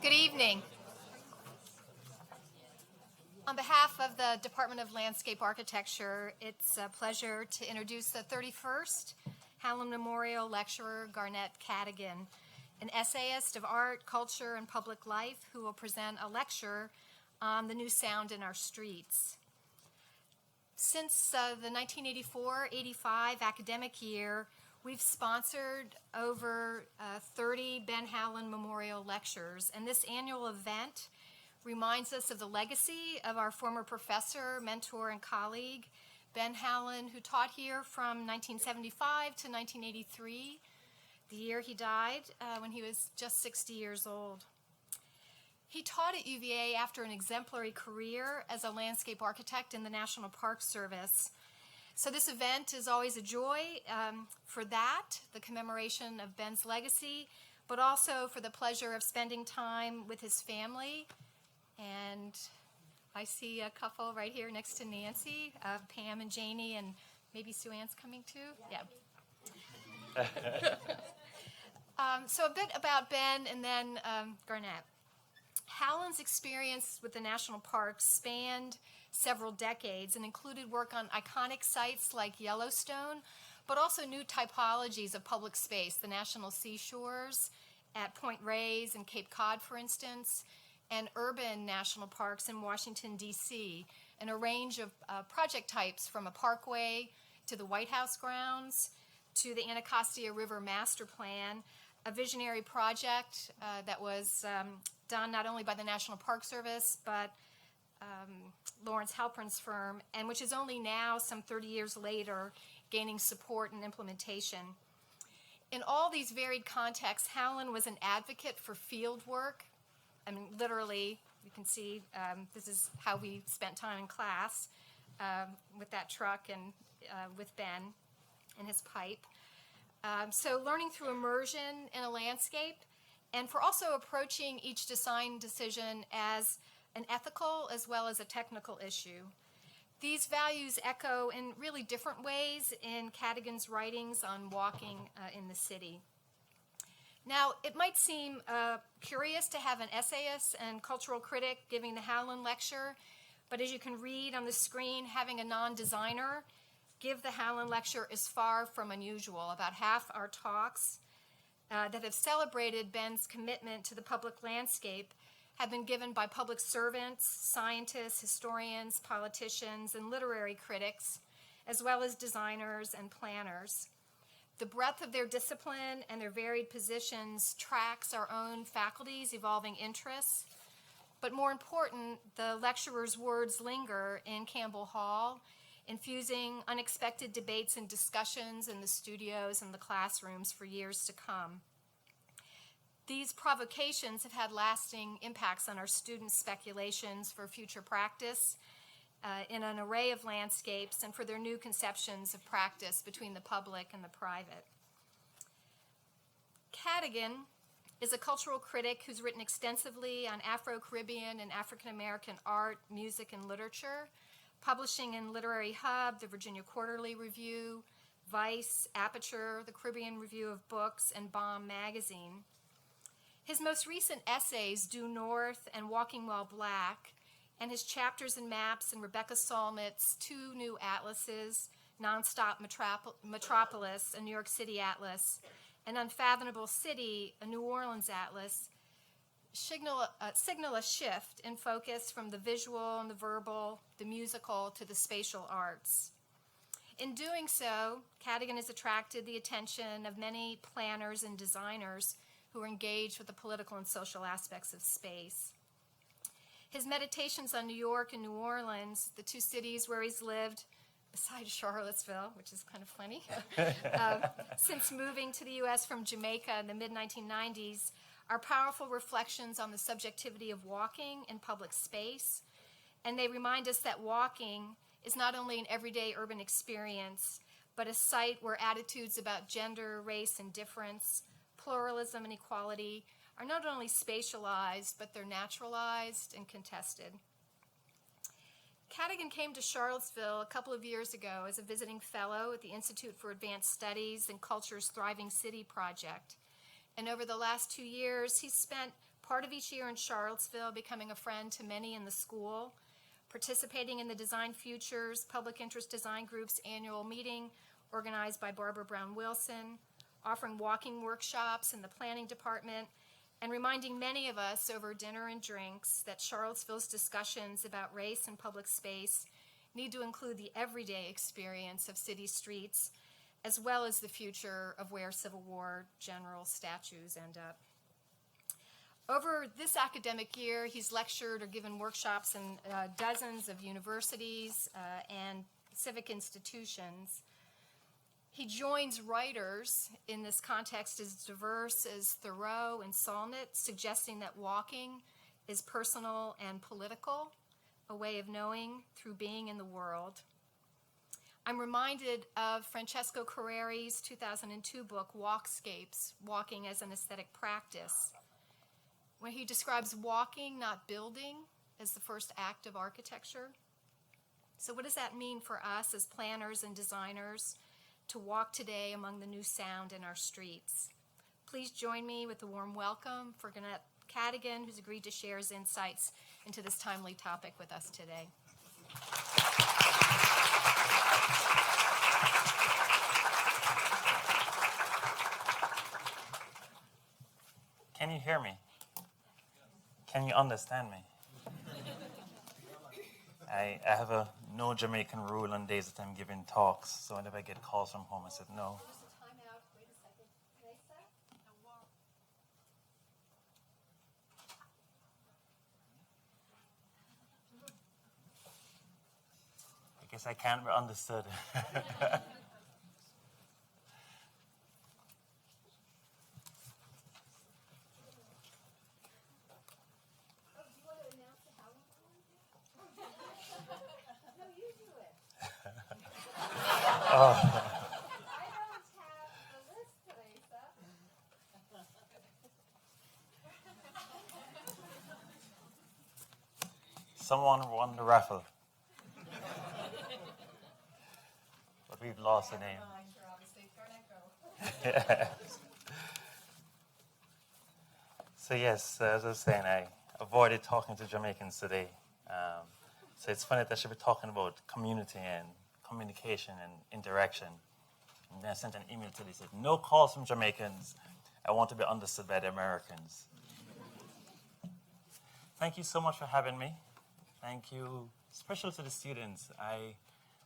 Good evening. On behalf of the Department of Landscape Architecture, it's a pleasure to introduce the 31st Howland Memorial Lecturer, Garnette Cadogan, an essayist of art, culture, and public life who will present a lecture on the new sound in our streets. Since the 1984-85 academic year, we've sponsored over 30 Ben Howland Memorial Lectures, and this annual event reminds us of the legacy of our former professor, mentor, and colleague, Ben Howland, who taught here from 1975 to 1983, the year he died when he was just 60 years old. He taught at UVA after an exemplary career as a landscape architect in the National Park Service. So this event is always a joy for that, the commemoration of Ben's legacy, but also for the pleasure of spending time with his family. And I see a couple right here next to Nancy, Pam and Janie, and maybe Sue Ann's coming too. Yeah. So a bit about Ben and then Garnette. Howland's experience with the national parks spanned several decades and included work on iconic sites like Yellowstone, but also new typologies of public space, the national seashores at Point Reyes and Cape Cod, for instance, and urban national parks in Washington, D.C., and a range of project types from a parkway to the White House grounds to the Anacostia River Master Plan, a visionary project that was done not only by the National Park Service, but Lawrence Halpern's firm, and which is only now, some 30 years later, gaining support and implementation. In all these varied contexts, Howland was an advocate for field work. I mean, literally, you can see this is how we spent time in class with that truck and with Ben and his pipe. So learning through immersion in a landscape, and for also approaching each design decision as an ethical as well as a technical issue. These values echo in really different ways in Cadogan's writings on walking in the city. Now, it might seem curious to have an essayist and cultural critic giving the Howland lecture, but as you can read on the screen, having a non-designer give the Howland lecture is far from unusual. About half our talks that have celebrated Ben's commitment to the public landscape have been given by public servants, scientists, historians, politicians, and literary critics, as well as designers and planners. The breadth of their discipline and their varied positions tracks our own faculty's evolving interests, but more important, the lecturer's words linger in Campbell Hall, infusing unexpected debates and discussions in the studios and the classrooms for years to come. These provocations have had lasting impacts on our students' speculations for future practice in an array of landscapes and for their new conceptions of practice between the public and the private. Cadogan is a cultural critic who's written extensively on Afro-Caribbean and African-American art, music, and literature, publishing in Literary Hub, the Virginia Quarterly Review, Vice, Aperture, the Caribbean Review of Books, and Bomb magazine. His most recent essays, Due North and Walking While Black, and his chapters and maps in Rebecca Solnit's two new atlases, Nonstop Metropolis, a New York City atlas, and Unfathomable City, a New Orleans atlas, signal a shift in focus from the visual and the verbal, the musical, to the spatial arts. In doing so, Cadogan has attracted the attention of many planners and designers who are engaged with the political and social aspects of space. His meditations on New York and New Orleans, the two cities where he's lived, besides Charlottesville, which is kind of funny, since moving to the U.S. from Jamaica in the mid-1990s, are powerful reflections on the subjectivity of walking in public space, and they remind us that walking is not only an everyday urban experience, but a site where attitudes about gender, race, and difference, pluralism, and equality are not only spatialized, but they're naturalized and contested. Cadogan came to Charlottesville a couple of years ago as a visiting fellow at the Institute for Advanced Studies and Culture's Thriving City project. And over the last 2 years, he's spent part of each year in Charlottesville, becoming a friend to many in the school, participating in the Design Futures Public Interest Design Group's annual meeting organized by Barbara Brown Wilson, offering walking workshops in the planning department, and reminding many of us over dinner and drinks that Charlottesville's discussions about race and public space need to include the everyday experience of city streets, as well as the future of where Civil War general statues end up. Over this academic year, he's lectured or given workshops in dozens of universities and civic institutions. He joins writers in this context as diverse as Thoreau and Solnit, suggesting that walking is personal and political, a way of knowing through being in the world. I'm reminded of Francesco Carreri's 2002 book, Walkscapes, Walking as an Aesthetic Practice, where he describes walking, not building, as the first act of architecture. So what does that mean for us as planners and designers to walk today among the new sound in our streets? Please join me with a warm welcome for Garnette Cadogan, who's agreed to share his insights into this timely topic with us today. Can you hear me? Can you understand me? I have a no Jamaican rule on days that I'm giving talks, so whenever I get calls from home, I said no. I guess I can't be understood. I don't have the list today, Seth. Someone won the raffle. But we've lost the name. So yes, as I was saying, I avoided talking to Jamaicans today. So it's funny that I should be talking about community and communication and interaction. And then I sent an email to them, said, no calls from Jamaicans. I want to be understood by the Americans. Thank you so much for having me. Thank you, especially to the students. I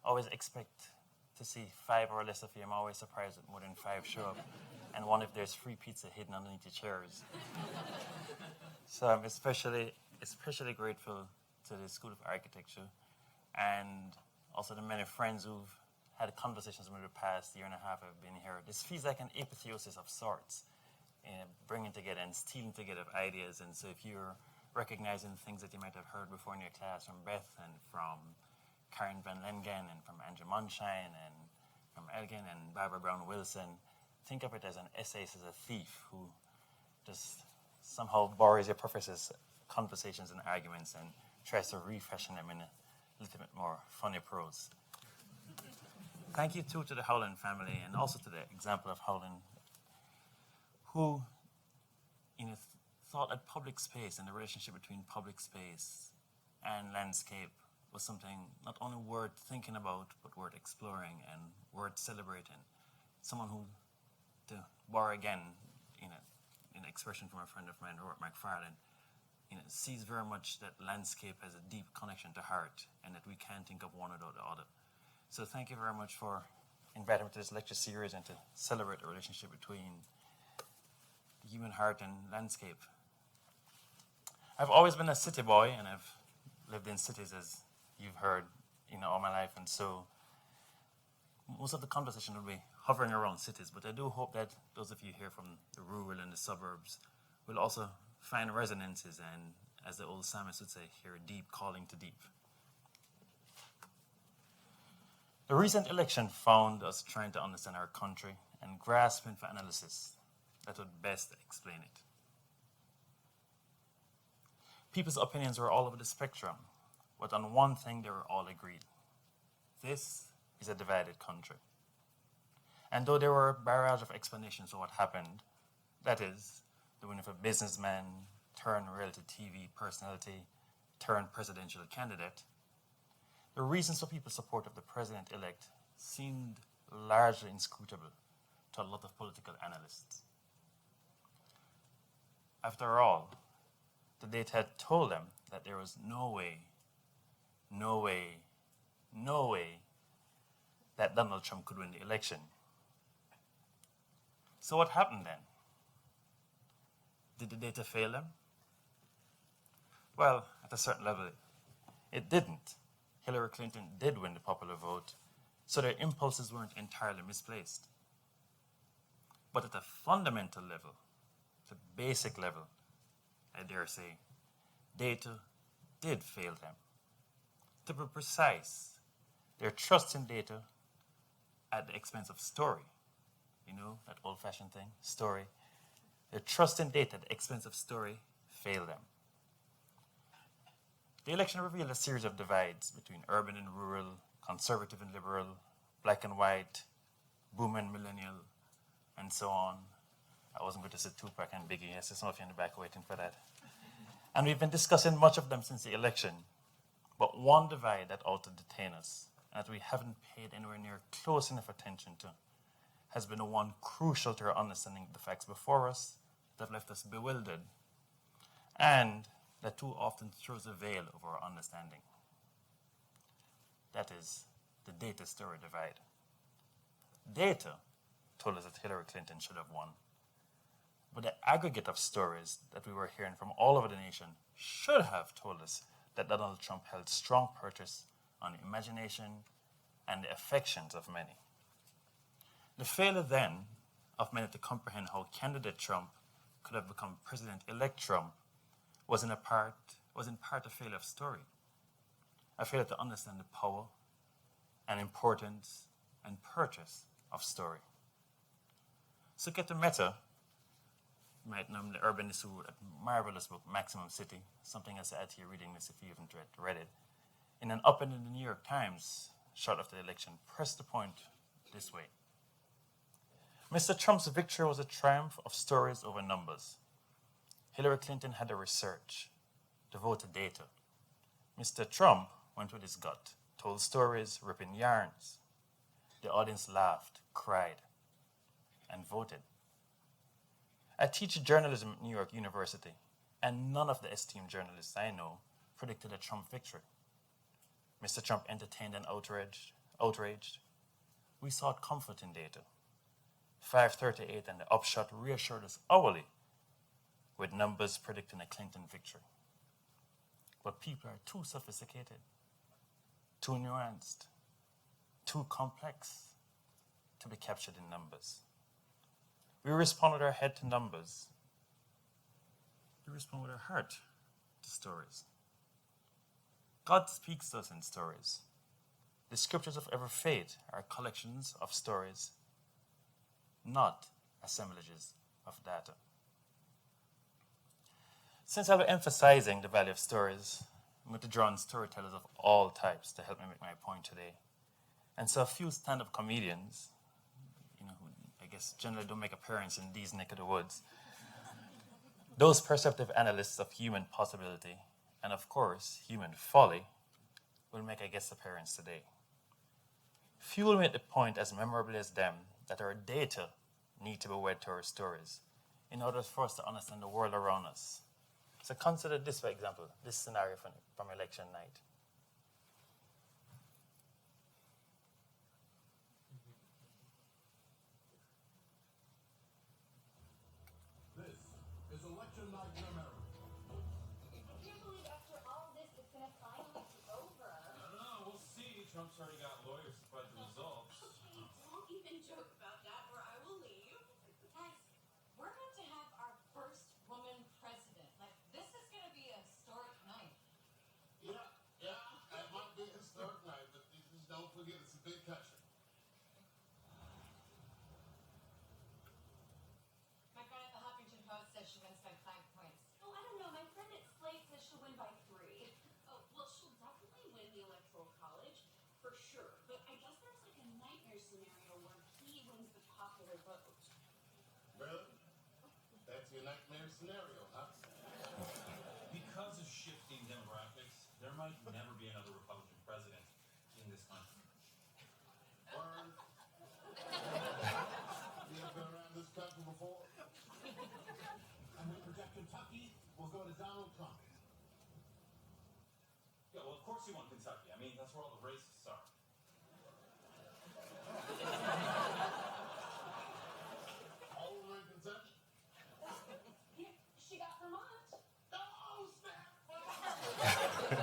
always expect to see 5 or less of you. I'm always surprised that more than 5 show up. And one if there's free pizza hidden underneath the chairs. So I'm especially grateful to the School of Architecture and also the many friends who've had conversations with me the past year and a half I've been here. This feels like an apotheosis of sorts, bringing together and stealing together of ideas. And so if you're recognizing things that you might have heard before in your class from Beth and from Karen Van Lengen and from Andrew Munshine and from Elgin and Barbara Brown Wilson, think of it as an essayist, as a thief who just somehow borrows your professor's conversations and arguments and tries to refashion them in a little bit more funny prose. Thank you too to the Howland family and also to the example of Howland, who thought that public space and the relationship between public space and landscape was something not only worth thinking about, but worth exploring and worth celebrating. Someone who, to borrow again, an expression from a friend of mine, Robert McFarlane, sees very much that landscape has a deep connection to heart and that we can't think of one without the other. So thank you very much for inviting me to this lecture series and to celebrate the relationship between the human heart and landscape. I've always been a city boy, and I've lived in cities, as you've heard, all my life, and so most of the conversation will be hovering around cities, but I do hope that those of you here from the rural and the suburbs will also find resonances and, as the old psalmist would say, hear a deep calling to deep. The recent election found us trying to understand our country and grasping for analysis that would best explain it. People's opinions were all over the spectrum, but on one thing they were all agreed. This is a divided country. And though there were a barrage of explanations for what happened, that is, the win of a businessman turned reality TV personality turned presidential candidate, the reasons for people's support of the president-elect seemed largely inscrutable to a lot of political analysts. After all, the data had told them that there was no way that Donald Trump could win the election. So what happened then? Did the data fail them? Well, at a certain level, it didn't. Hillary Clinton did win the popular vote, so their impulses weren't entirely misplaced. But at a fundamental level, the basic level, I dare say, data did fail them. To be precise, their trust in data at the expense of story. You know, that old-fashioned thing, story. Their trust in data at the expense of story failed them. The election revealed a series of divides between urban and rural, conservative and liberal, black and white, boomer and millennial, and so on. I wasn't going to say Tupac and Biggie. Yes, there's some of you in the back waiting for that. And we've been discussing much of them since the election. But one divide that ought to detain us, and that we haven't paid anywhere near close enough attention to, has been the one crucial to our understanding of the facts before us, that have left us bewildered, and that too often throws a veil over our understanding. That is the data-story divide. Data told us that Hillary Clinton should have won, but the aggregate of stories that we were hearing from all over the nation should have told us that Donald Trump held strong purchase on the imagination and the affections of many. The failure then of many to comprehend how candidate Trump could have become President-elect Trump was in part a failure of story, a failure to understand the power and importance and purchase of story. So get the meta, you might know the urbanist who wrote a marvelous book, Maximum City, something I said to you reading this if you haven't read it. In an op-ed in the New York Times, short after the election, pressed the point this way. Mr. Trump's victory was a triumph of stories over numbers. Hillary Clinton had the research, the voter data. Mr. Trump went with his gut, told stories, ripping yarns. The audience laughed, cried, and voted. I teach journalism at New York University, and none of the esteemed journalists I know predicted a Trump victory. Mr. Trump entertained and outraged. We sought comfort in data. 538 and the upshot reassured us hourly with numbers predicting a Clinton victory. But people are too sophisticated, too nuanced, too complex to be captured in numbers. We respond with our head to numbers. We respond with our heart to stories. God speaks to us in stories. The scriptures of every faith are collections of stories, not assemblages of data. Since I'll be emphasizing the value of stories, I'm going to draw on storytellers of all types to help me make my point today. And so a few stand-up comedians, who I guess generally don't make appearance in these neck of the woods, those perceptive analysts of human possibility, and of course, human folly, will make a guest appearance today. Few will make the point as memorably as them that our data need to be wed to our stories in order for us to understand the world around us. So consider this, for example, this scenario from election night. This is election night in America. I can't believe after all this, it's going to finally be over. I don't know. We'll see. Trump's already got lawyers to fight the results. Okay, don't even joke about that or I will leave. Guys, we're about to have our first woman president. Like, this is going to be a historic night. Yeah, it might be a historic night, but you just don't forget it's a big country. My friend at the Huffington Post says she wins by 5 points. Oh, I don't know. My friend at Slate says she'll win by 3. Oh, well, she'll definitely win the Electoral College, for sure. But I guess there's like a nightmare scenario where he wins the popular vote. Really? That's your nightmare scenario, huh? shifting demographics, there might never be another Republican president in this country. Word. You ever been around this country before? And we project Kentucky will go to Donald Trump. Yeah, well, of course you want Kentucky. I mean, that's where all the racists are. All over in Kentucky? Yeah, she got Vermont. Oh, snap! 300 or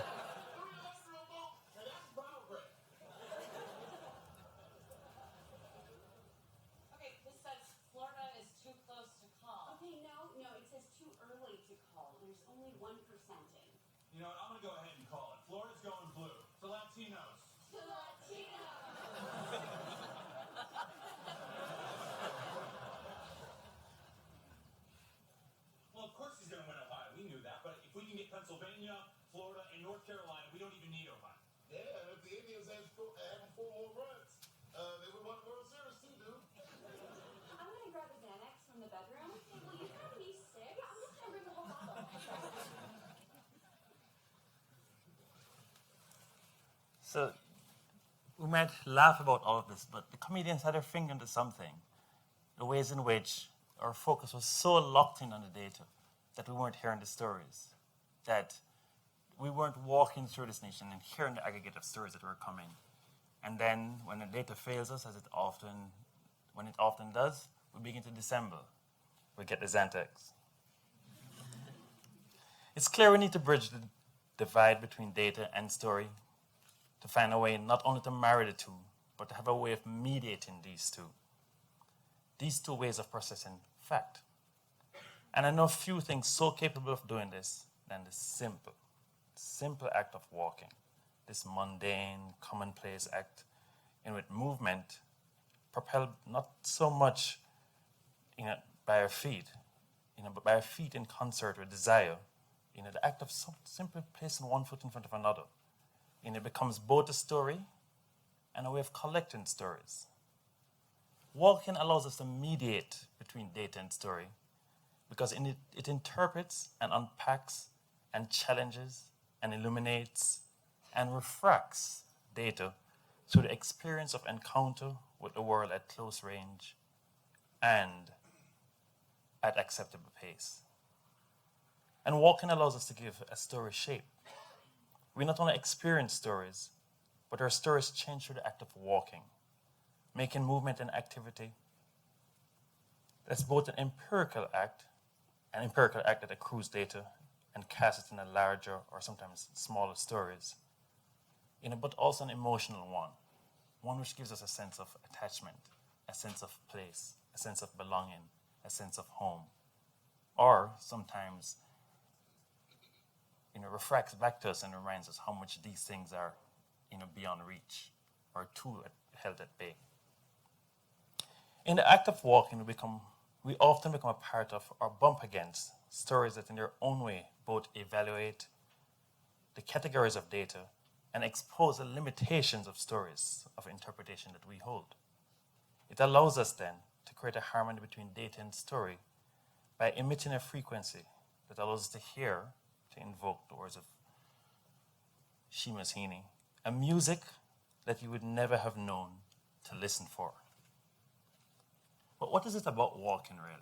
more, and that's progress. Okay, this says Florida is too close to call. Okay, no, it says too early to call. There's only 1% in. You know what? I'm going to go ahead and call it. Florida's going blue. To Latinos. To Latino. Well, of course he's going to win Ohio. We knew that. But if we can get Pennsylvania, Florida, and North Carolina, we don't even need Ohio. Yeah, and if the Indians had 4 more runs, they would win the World Series too, dude. I'm gonna grab a Xanax from the bedroom. Will you grab me 6? I'm just gonna bring the whole bottle. So we might laugh about all of this, but the comedians had their finger into something. The ways in which our focus was so locked in on the data that we weren't hearing the stories, that we weren't walking through this nation and hearing the aggregate of stories that were coming. And then when the data fails us, when it often does, we begin to dissemble. We get the Xantex. It's clear we need to bridge the divide between data and story to find a way not only to marry the two, but to have a way of mediating these two ways of processing fact. And I know few things so capable of doing this than the simple act of walking, this mundane, commonplace act in which movement propelled not so much by our feet, but by our feet in concert with desire, the act of simply placing one foot in front of another. It becomes both a story and a way of collecting stories. Walking allows us to mediate between data and story because it interprets and unpacks and challenges and illuminates and refracts data through the experience of encounter with the world at close range and at acceptable pace. And walking allows us to give a story shape. We not only experience stories, but our stories change through the act of walking, making movement and activity. That's both an empirical act that accrues data and casts it in a larger or sometimes smaller stories, but also an emotional one which gives us a sense of attachment, a sense of place, a sense of belonging, a sense of home, or sometimes refracts back to us and reminds us how much these things are beyond reach or too held at bay. In the act of walking, we often become a part of or bump against stories that in their own way both evaluate the categories of data and expose the limitations of stories of interpretation that we hold. It allows us then to create a harmony between data and story by emitting a frequency that allows us to hear, to invoke the words of Seamus Heaney, a music that you would never have known to listen for. But what is it about walking, really?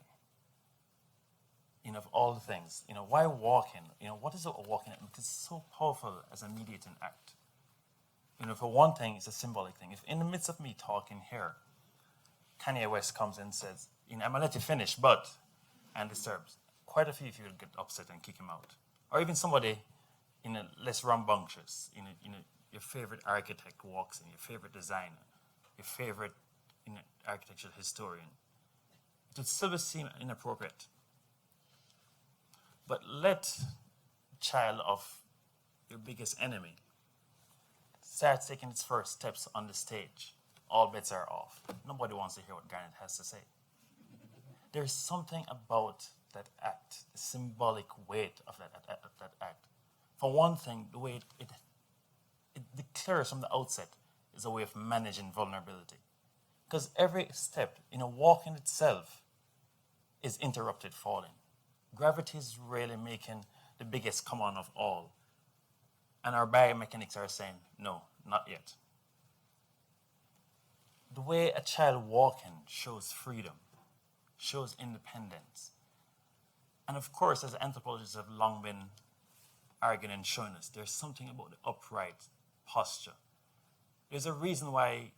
Of all the things, why walking? What is it about walking? Because it's so powerful as a mediating act. For one thing, it's a symbolic thing. If in the midst of me talking here, Kanye West comes and says, I'm going to let you finish, and disturbs, quite a few of you will get upset and kick him out. Or even somebody less rambunctious, your favorite architect walks in, your favorite designer, your favorite architectural historian. It would still seem inappropriate. But let the child of your biggest enemy start taking its first steps on the stage. All bets are off. Nobody wants to hear what Garnette has to say. There's something about that act, the symbolic weight of that act. For one thing, the way it declares from the outset is a way of managing vulnerability. Because every step, walking itself is interrupted falling. Gravity is really making the biggest command of all. And our biomechanics are saying, no, not yet. The way a child walking shows freedom, shows independence. And of course, as anthropologists have long been arguing and showing us, there's something about the upright posture. There's a reason why,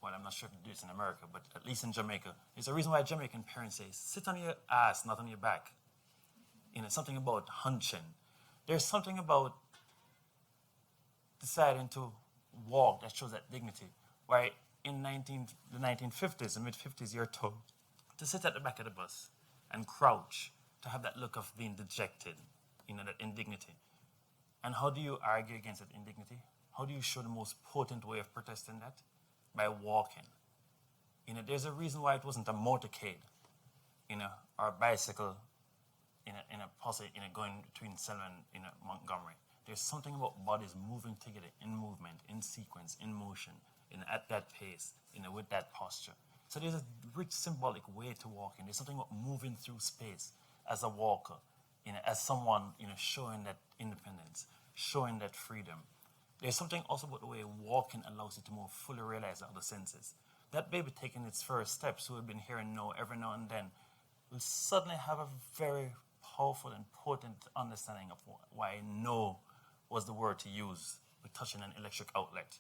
well, I'm not sure if you do this in America, but at least in Jamaica, there's a reason why Jamaican parents say, sit on your ass, not on your back. Something about hunching. There's something about deciding to walk that shows that dignity. Why in the 1950s, the mid-50s, you're told to sit at the back of the bus and crouch, to have that look of being dejected, that indignity. And how do you argue against that indignity? How do you show the most potent way of protesting that? By walking. There's a reason why it wasn't a motorcade, or a bicycle, going between Selma and Montgomery. There's something about bodies moving together in movement, in sequence, in motion, at that pace, with that posture. So there's a rich symbolic way to walking. There's something about moving through space as a walker, as someone, showing that independence, showing that freedom. There's something also about the way walking allows you to more fully realize the other senses. That baby taking its first steps, who have been hearing no every now and then, will suddenly have a very powerful and potent understanding of why no was the word to use with touching an electric outlet.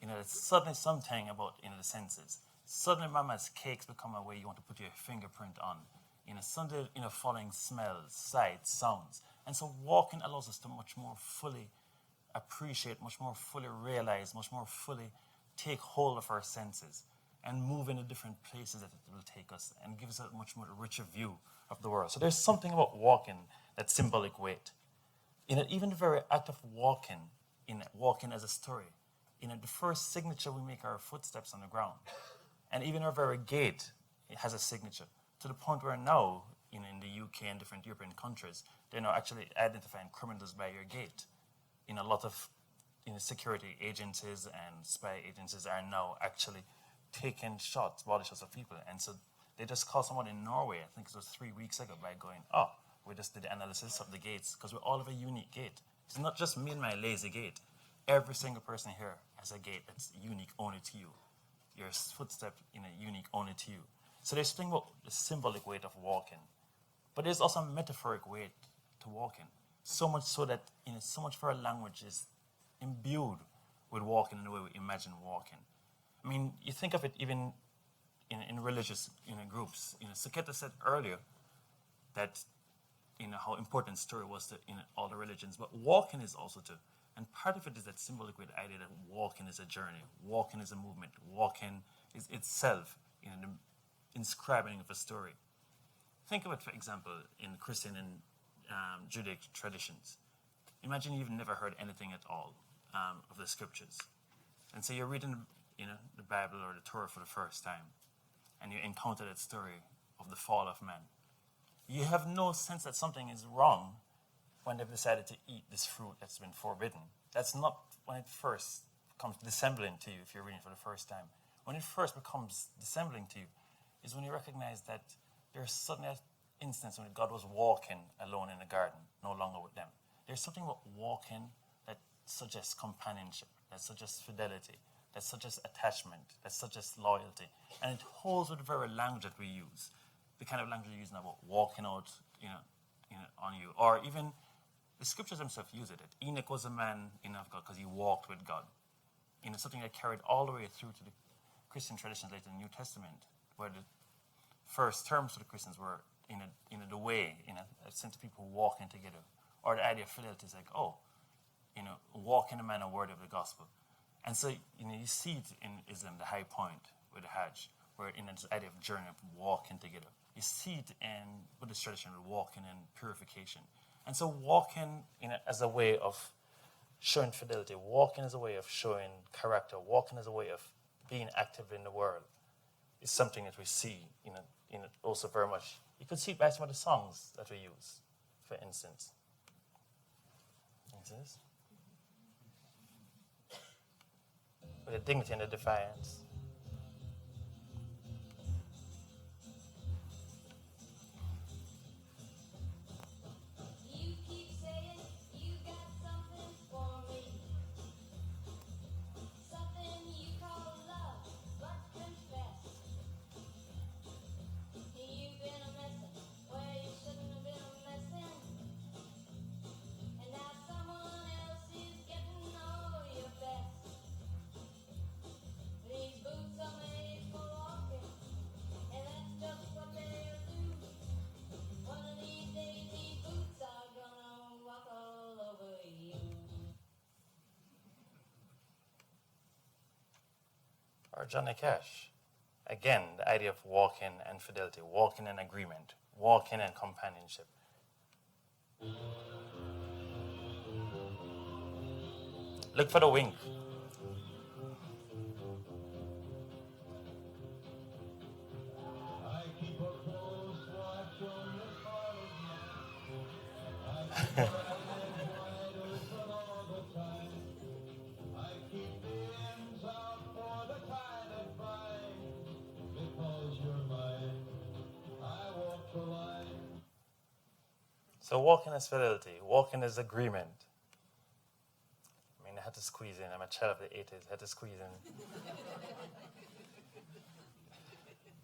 There's suddenly something about the senses. Suddenly mama's cakes become a way you want to put your fingerprint on. Suddenly following smells, sights, sounds. And so walking allows us to much more fully appreciate, much more fully realize, much more fully take hold of our senses and move into different places that it will take us and give us a much more richer view of the world. So there's something about walking, that symbolic weight. Even the very act of walking, walking as a story, the first signature we make are our footsteps on the ground. And even our very gait, it has a signature, to the point where now, in the UK and different European countries, they're now actually identifying criminals by your gait. A lot of security agencies and spy agencies are now actually taking shots, body shots of people. And so they just caught someone in Norway, I think it was 3 weeks ago, by going, we just did the analysis of the gaits, because we all have a unique gait. It's not just me and my lazy gait. Every single person here has a gait that's unique only to you. Your footstep unique only to you. So there's something about the symbolic weight of walking. But there's also a metaphoric weight to walking. So much so that so much of our language is imbued with walking in the way we imagine walking. I mean, you think of it even in religious groups. Saketa said earlier that how important story was to all the religions, but walking is also too. And part of it is that symbolic weight idea that walking is a journey, walking is a movement, walking is itself the inscribing of a story. Think of it, for example, in Christian and Judaic traditions. Imagine you've never heard anything at all of the scriptures. And so you're reading the Bible or the Torah for the first time, and you encounter that story of the fall of man. You have no sense that something is wrong when they've decided to eat this fruit that's been forbidden. That's not when it first becomes dissembling to you if you're reading for the first time. When it first becomes dissembling to you is when you recognize that there's suddenly an instance when God was walking alone in the garden, no longer with them. There's something about walking that suggests companionship, that suggests fidelity, that suggests attachment, that suggests loyalty. And it holds with the very language that we use, the kind of language we use now about walking out on you. Or even the scriptures themselves use it. Enoch was a man of God because he walked with God. Something that carried all the way through to the Christian traditions later in the New Testament, where the first terms for the Christians were the way, sense of people walking together. Or the idea of fidelity is like, walk in the manner word of the gospel. And so, you see it in Islam, the high point with the Hajj, where this idea of journey of walking together. You see it in Buddhist tradition with walking and purification. And so walking as a way of showing fidelity, walking as a way of showing character, walking as a way of being active in the world is something that we see also very much. You could see it by some of the songs that we use, for instance. With the dignity and the defiance. You keep saying Johnny Cash. Again, the idea of walking and fidelity, walking in agreement, walking in companionship. Look for the wink. I keep a close watch on your heart of mine. I keep my eyes wide open all the time. I keep the ends out for the tide to find. Because you're mine, I walk the line. So walking is fidelity, walking is agreement. I mean, I had to squeeze in. I'm a child of the 80s. I had to squeeze in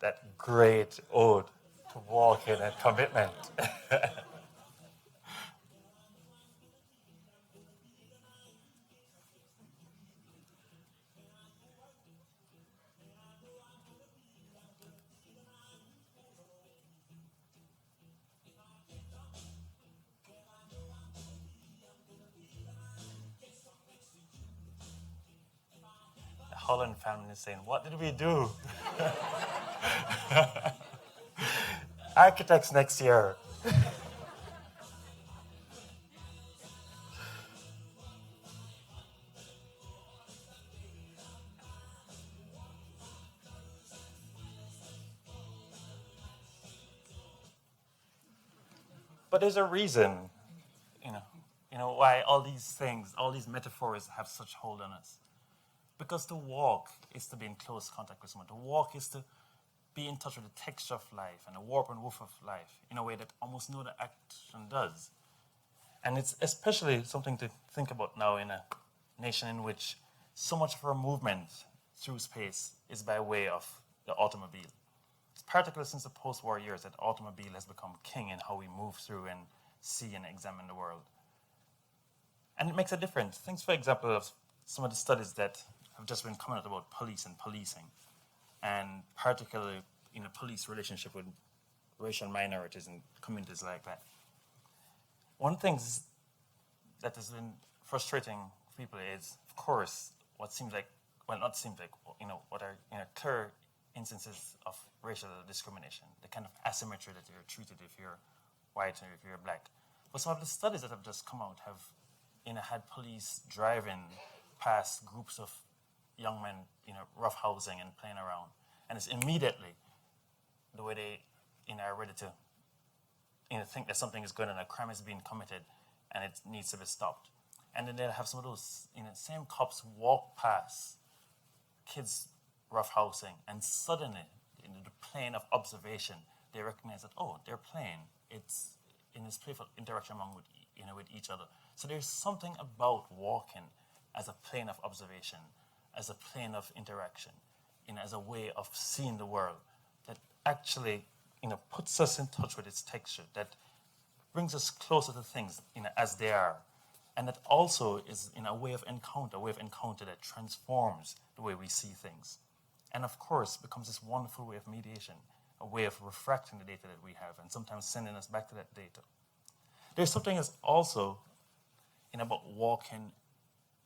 that great ode to walking and commitment. The Howland family is saying, what did we do? Architects next year. But there's a reason, why all these things, all these metaphors have such hold on us. Because to walk is to be in close contact with someone. To walk is to be in touch with the texture of life and the warp and woof of life in a way that almost no other action does. And it's especially something to think about now in a nation in which so much of our movement through space is by way of the automobile. It's particularly since the post-war years that the automobile has become king in how we move through and see and examine the world. And it makes a difference. Think, for example, of some of the studies that have just been coming out about police and policing, and particularly in a police relationship with racial minorities and communities like that. One thing that has been frustrating people is, of course, what seems like, well, not seems like, what are clear instances of racial discrimination, the kind of asymmetry that you're treated if you're white or if you're black. But some of the studies that have just come out have had police driving past groups of young men, roughhousing and playing around. And it's immediately the way they are ready to think that something is going on, a crime is being committed, and it needs to be stopped. And then they'll have some of those same cops walk past kids roughhousing, and suddenly, in the plane of observation, they recognize that, oh, they're playing. It's in this playful interaction with each other. So there's something about walking as a plane of observation, as a plane of interaction, as a way of seeing the world that actually, puts us in touch with its texture, that brings us closer to things, as they are, and that also is a way of encounter that transforms the way we see things. And of course, becomes this wonderful way of mediation, a way of refracting the data that we have and sometimes sending us back to that data. There's something that's also about walking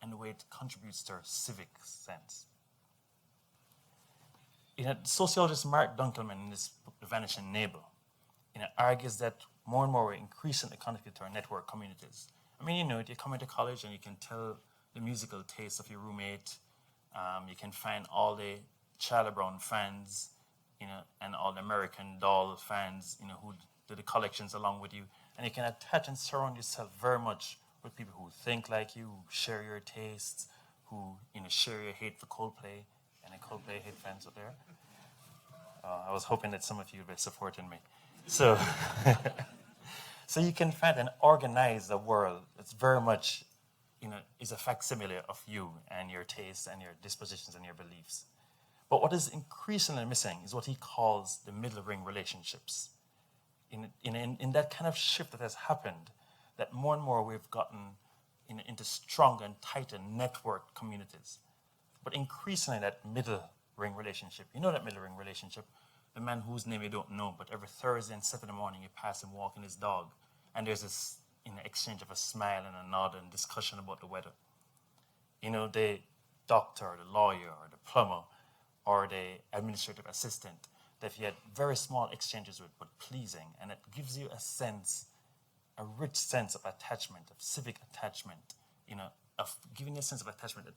and the way it contributes to our civic sense. Sociologist Mark Dunkelman in this book, The Vanishing Neighbor, argues that more and more we're increasingly connected to our network communities. I mean, you come into college and you can tell the musical taste of your roommate. You can find all the Charlie Brown fans, and all the American Doll fans, who do the collections along with you. And you can attach and surround yourself very much with people who think like you, who share your tastes, who share your hate for Coldplay. Any Coldplay hate fans out there? I was hoping that some of you would be supporting me. So, so you can find and organize a world that's very much, is a facsimile of you and your tastes and your dispositions and your beliefs. But what is increasingly missing is what he calls the middle ring relationships. In that kind of shift that has happened, that more and more we've gotten into stronger and tighter networked communities. But increasingly that middle ring relationship, that middle ring relationship, the man whose name you don't know, but every Thursday and Saturday morning you pass him walking his dog, and there's this exchange of a smile and a nod and discussion about the weather. The doctor or the lawyer or the plumber or the administrative assistant that you had very small exchanges with, but pleasing. And it gives you a sense, a rich sense of attachment, of civic attachment, of giving you a sense of attachment that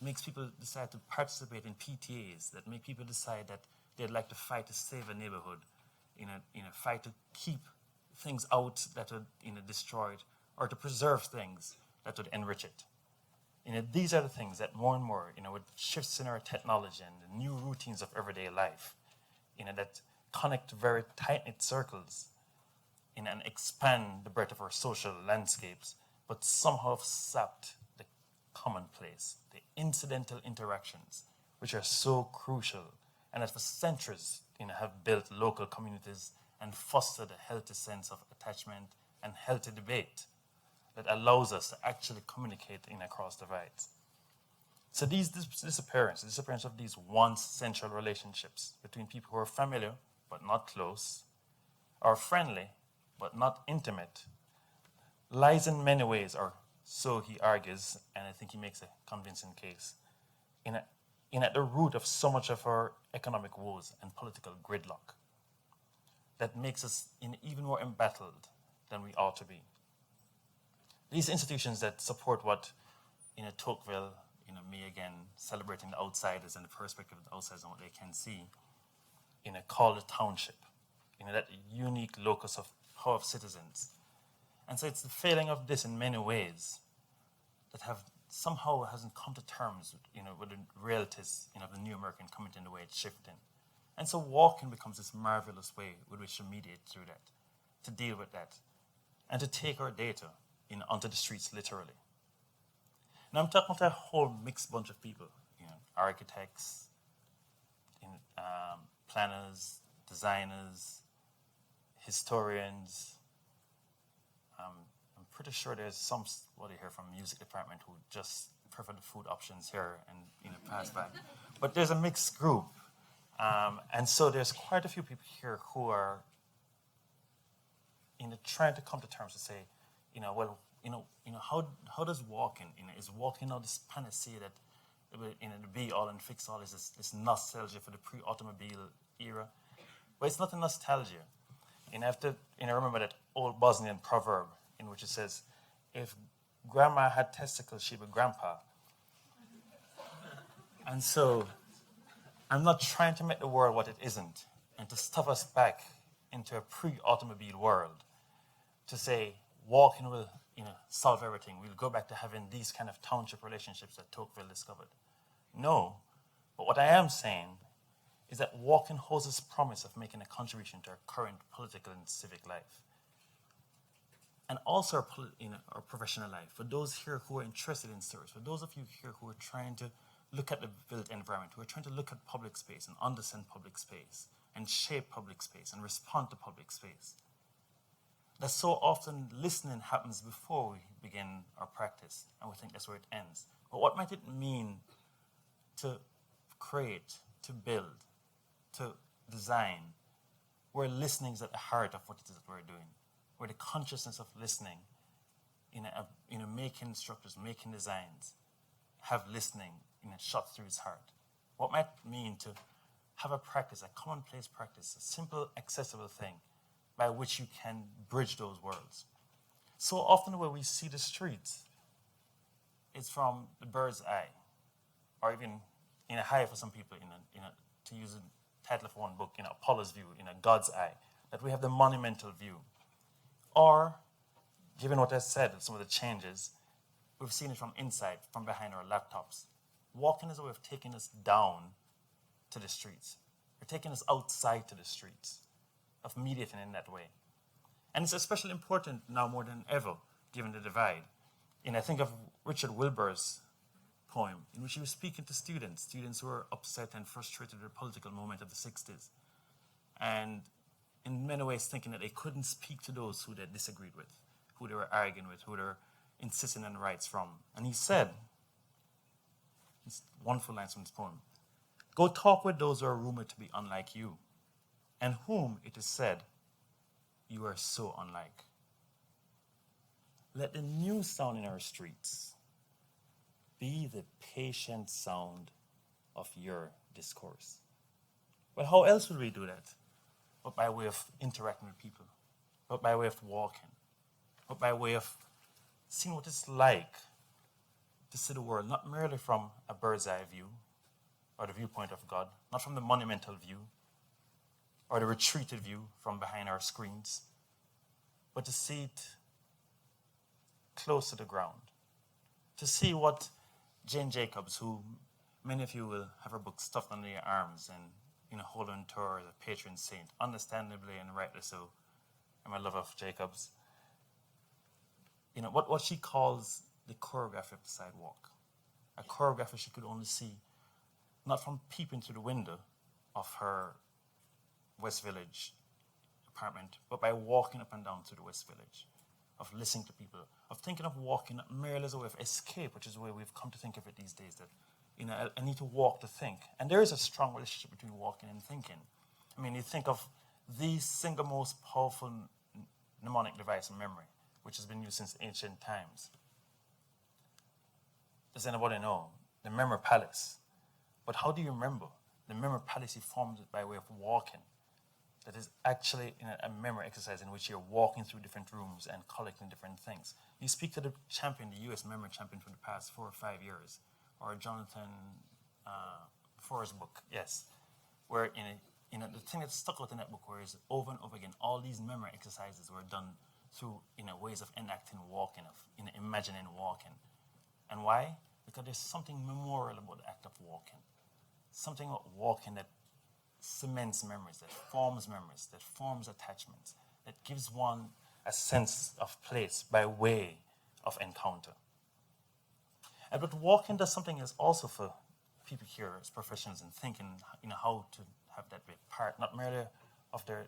makes people decide to participate in PTAs, that make people decide that they'd like to fight to save a neighborhood, fight to keep things out that would destroy it, or to preserve things that would enrich it. These are the things that more and more, with shifts in our technology and the new routines of everyday life, that connect very tight-knit circles, and expand the breadth of our social landscapes, but somehow have sapped the commonplace, the incidental interactions, which are so crucial, and that for centuries, have built local communities and fostered a healthy sense of attachment and healthy debate that allows us to actually communicate across divides. So these disappearance of these once central relationships between people who are familiar but not close, or friendly but not intimate, lies in many ways, or so he argues, and I think he makes a convincing case, at the root of so much of our economic woes and political gridlock that makes us even more embattled than we ought to be. These institutions that support what Tocqueville, me again, celebrating the outsiders and the perspective of the outsiders and what they can see, call the township, that unique locus of power of citizens. And so it's the failing of this in many ways that somehow hasn't come to terms with the realities of the new American community and the way it's shifting. And so walking becomes this marvelous way with which to mediate through that, to deal with that, and to take our data onto the streets literally. Now I'm talking about a whole mixed bunch of people, architects, planners, designers, historians. I'm pretty sure there's somebody here from the music department who just prefer the food options here and pass by. But there's a mixed group. And so there's quite a few people here who are trying to come to terms to say, how does walking, is walking now this panacea that, the be all and fix all is this nostalgia for the pre-automobile era? But it's not a nostalgia. You have to remember that old Bosnian proverb in which it says, if grandma had testicles, she'd be grandpa. And so I'm not trying to make the world what it isn't and to stuff us back into a pre-automobile world to say walking will solve everything. We'll go back to having these kind of township relationships that Tocqueville discovered. No. But what I am saying is that walking holds this promise of making a contribution to our current political and civic life. And also our professional life. For those here who are interested in stories, for those of you here who are trying to look at the built environment, who are trying to look at public space and understand public space and shape public space and respond to public space, that so often listening happens before we begin our practice, and we think that's where it ends. But what might it mean to create, to build, to design, where listening is at the heart of what it is that we're doing, where the consciousness of listening, making structures, making designs, have listening shot through its heart? What might it mean to have a practice, a commonplace practice, a simple, accessible thing by which you can bridge those worlds? So often where we see the streets, it's from the bird's eye, or even higher for some people, to use the title of one book, Apollo's view, God's eye, that we have the monumental view. Or, given what I said, some of the changes, we've seen it from inside, from behind our laptops. Walking is a way of taking us down to the streets. We're taking us outside to the streets, of mediating in that way. And it's especially important now more than ever, given the divide. I think of Richard Wilbur's poem, in which he was speaking to students who were upset and frustrated with the political moment of the 60s. And in many ways thinking that they couldn't speak to those who they disagreed with, who they were arguing with, who they were insisting on rights from. And he said, it's wonderful lines from this poem, "Go talk with those who are rumored to be unlike you, and whom, it is said, you are so unlike. Let the new sound in our streets be the patient sound of your discourse. Well, how else would we do that? But by way of interacting with people, but by way of walking, but by way of seeing what it's like to see the world, not merely from a bird's eye view or the viewpoint of God, not from the monumental view or the retreated view from behind our screens, but to see it close to the ground, to see what Jane Jacobs, who many of you will have her book stuffed under your arms and holding to her as a patron saint, understandably and rightly so. I'm a lover of Jacobs. What she calls the choreography of the sidewalk, a choreography she could only see not from peeping through the window of her West Village apartment, but by walking up and down through the West Village, of listening to people, of thinking of walking not merely as a way of escape, which is the way we've come to think of it these days, that I need to walk to think. And there is a strong relationship between walking and thinking. I mean, you think of the single most powerful mnemonic device in memory, which has been used since ancient times. Does anybody know? The memory palace. But how do you remember? The memory palace, you formed it by way of walking. That is actually a memory exercise in which you're walking through different rooms and collecting different things. You speak to the champion, the U.S. memory champion from the past 4 or 5 years, or Jonathan Forrest's book, yes, where the thing that stuck out in that book, where is over and over again, all these memory exercises were done through ways of enacting walking, of imagining walking. And why? Because there's something memorial about the act of walking. Something about walking that cements memories, that forms attachments, that gives one a sense of place by way of encounter. But walking does something else also for people here as professionals in thinking, how to have that be part, not merely of their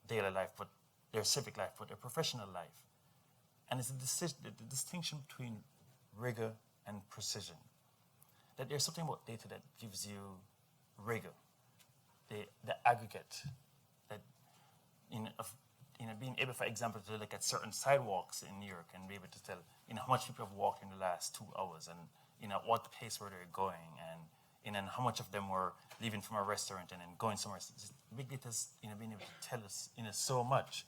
daily life, but their civic life, but their professional life. And it's the distinction between rigor and precision. That there's something about data that gives you rigor, the aggregate, that being able, for example, to look at certain sidewalks in New York and be able to tell how much people have walked in the last 2 hours, and what pace were they going, and how much of them were leaving from a restaurant and then going somewhere. Big data's being able to tell us so much.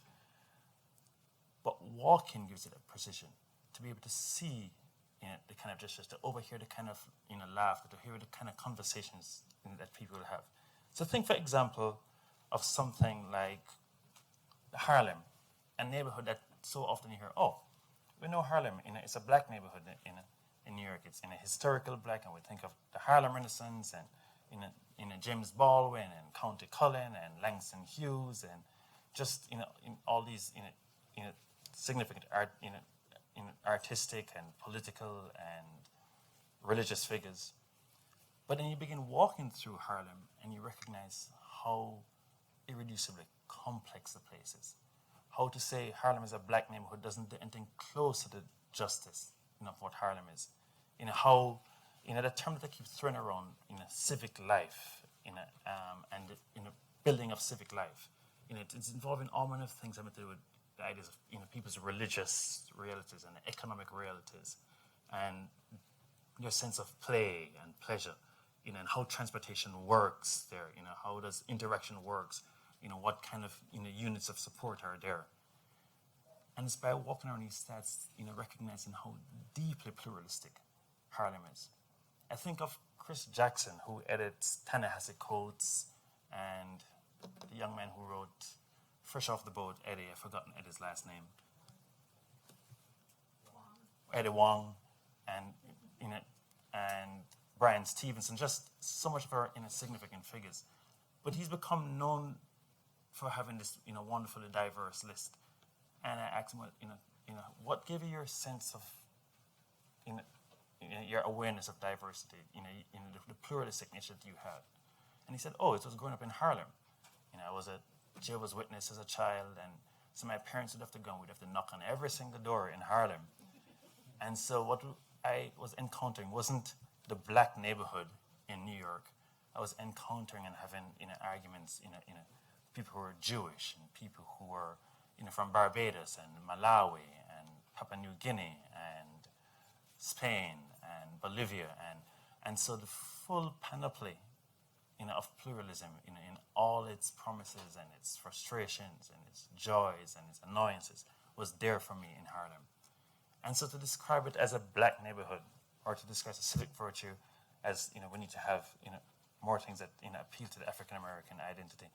But walking gives it a precision, to be able to see the kind of gestures, to overhear the kind of laughter, to hear the kind of conversations that people have. So think, for example, of something like Harlem, a neighborhood that so often you hear, oh, we know Harlem, it's a black neighborhood in New York. It's historical black, and we think of the Harlem Renaissance and James Baldwin and Countee Cullen and Langston Hughes and just in all these significant art, artistic and political and religious figures. But then you begin walking through Harlem and you recognize how irreducibly complex the place is. How to say Harlem is a black neighborhood doesn't do anything close to the justice of what Harlem is. How the term that I keep throwing around civic life, and the building of civic life. It's involving all manner of things having to do with the ideas of people's religious realities and economic realities, and your sense of play and pleasure, and how transportation works there. How does interaction works? What kind of units of support are there? And it's by walking around these stats, recognizing how deeply pluralistic Harlem is. I think of Chris Jackson, who edits Ta-Nehisi Coates, and the young man who wrote Fresh Off the Boat, Eddie, I've forgotten Eddie's last name. Eddie Wong, and Brian Stevenson, just so much of our significant figures. But he's become known for having this wonderfully diverse list. And I asked him, what gave you your sense of your awareness of diversity, the pluralistic nature that you have? And he said, it was growing up in Harlem. I was a Jehovah's Witness as a child, and so my parents would have to go and we'd have to knock on every single door in Harlem. And so what I was encountering wasn't the black neighborhood in New York. I was encountering and having arguments, people who were Jewish and people who were from Barbados and Malawi and Papua New Guinea and Spain and Bolivia, and so the full panoply of pluralism, in all its promises and its frustrations and its joys and its annoyances, was there for me in Harlem. And so to describe it as a black neighborhood, or to describe a civic virtue as, we need to have, more things that, appeal to the African-American identity,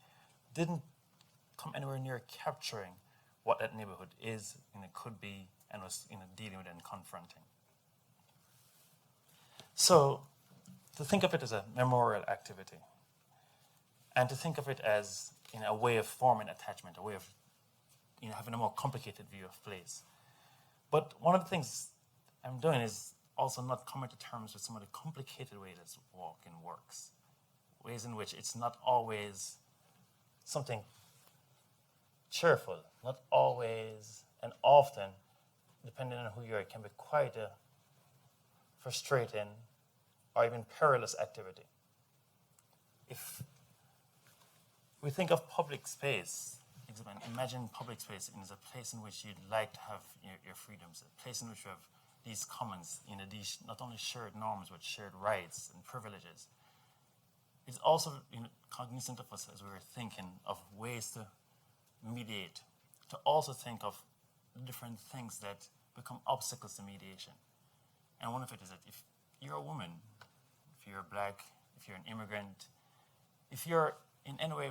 didn't come anywhere near capturing what that neighborhood is, could be, and was, dealing with and confronting. So to think of it as a memorial activity, and to think of it as a way of forming attachment, a way of having a more complicated view of place. But one of the things I'm doing is also not coming to terms with some of the complicated ways that walking works, ways in which it's not always something cheerful, not always and often, depending on who you are, it can be quite a frustrating or even perilous activity. If we think of public space, imagine public space as a place in which you'd like to have your freedoms, a place in which you have these commons, these not only shared norms, but shared rights and privileges. It's also cognizant of us as we were thinking of ways to mediate, to also think of different things that become obstacles to mediation. And one of it is that if you're a woman, if you're black, if you're an immigrant, if you're in any way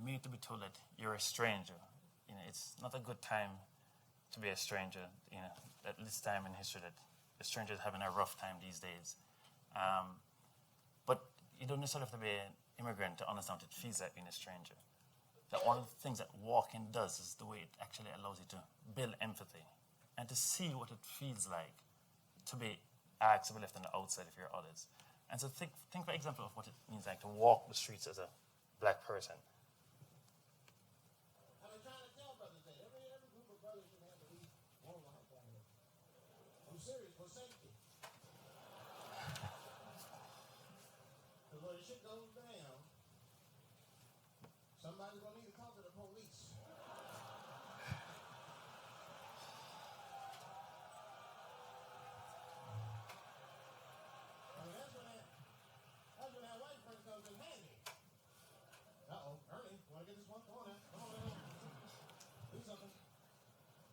made to be told that you're a stranger, it's not a good time to be a stranger. At this time in history, that a stranger is having a rough time these days. But you don't necessarily have to be an immigrant to understand what it feels like being a stranger. That one of the things that walking does is the way it actually allows you to build empathy and to see what it feels like to be asked to be left on the outside if you're others. And so think for example of what it means like to walk the streets as a black person. I've been trying to tell brothers that every group of brothers should have at least one life down here. I'm serious, for safety. Because when shit goes down, somebody's going to need to talk to the police. I mean, that's when that white person comes in handy. Uh-oh, Ernie, want to get this one? Come on now. Come on now. Do something.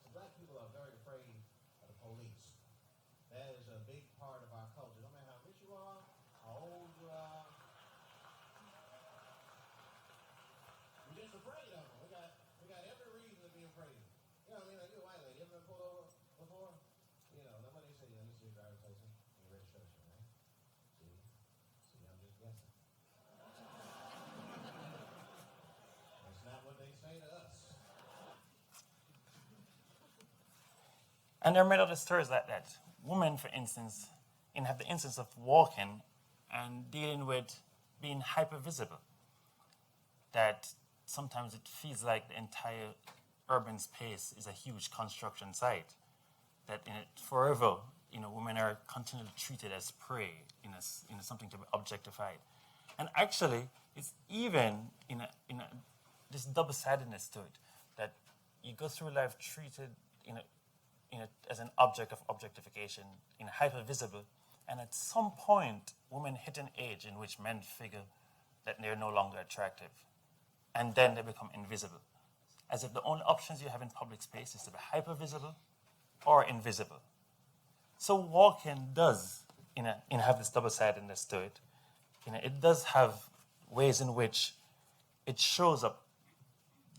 So black people are very afraid of the police. That is a big part of our culture. No matter how rich you are, how old you are, we're just afraid of them. We got every reason to be afraid. You know what I mean? Like, you're a white lady. You ever been pulled over before? Nobody say, let me see your driver's license and your registration, right? See, I'm just guessing. That's not what they say to us. And there are many other stories like that. Women, for instance, have the instance of walking and dealing with being hyper-visible. That sometimes it feels like the entire urban space is a huge construction site. That forever, women are continually treated as prey, something to be objectified. And actually, it's even this double-sidedness to it, that you go through life treated as an object of objectification, hyper-visible, and at some point, women hit an age in which men figure that they're no longer attractive, and then they become invisible, as if the only options you have in public space is to be hyper-visible or invisible. So walking does have this double-sidedness to it. It does have ways in which it shows up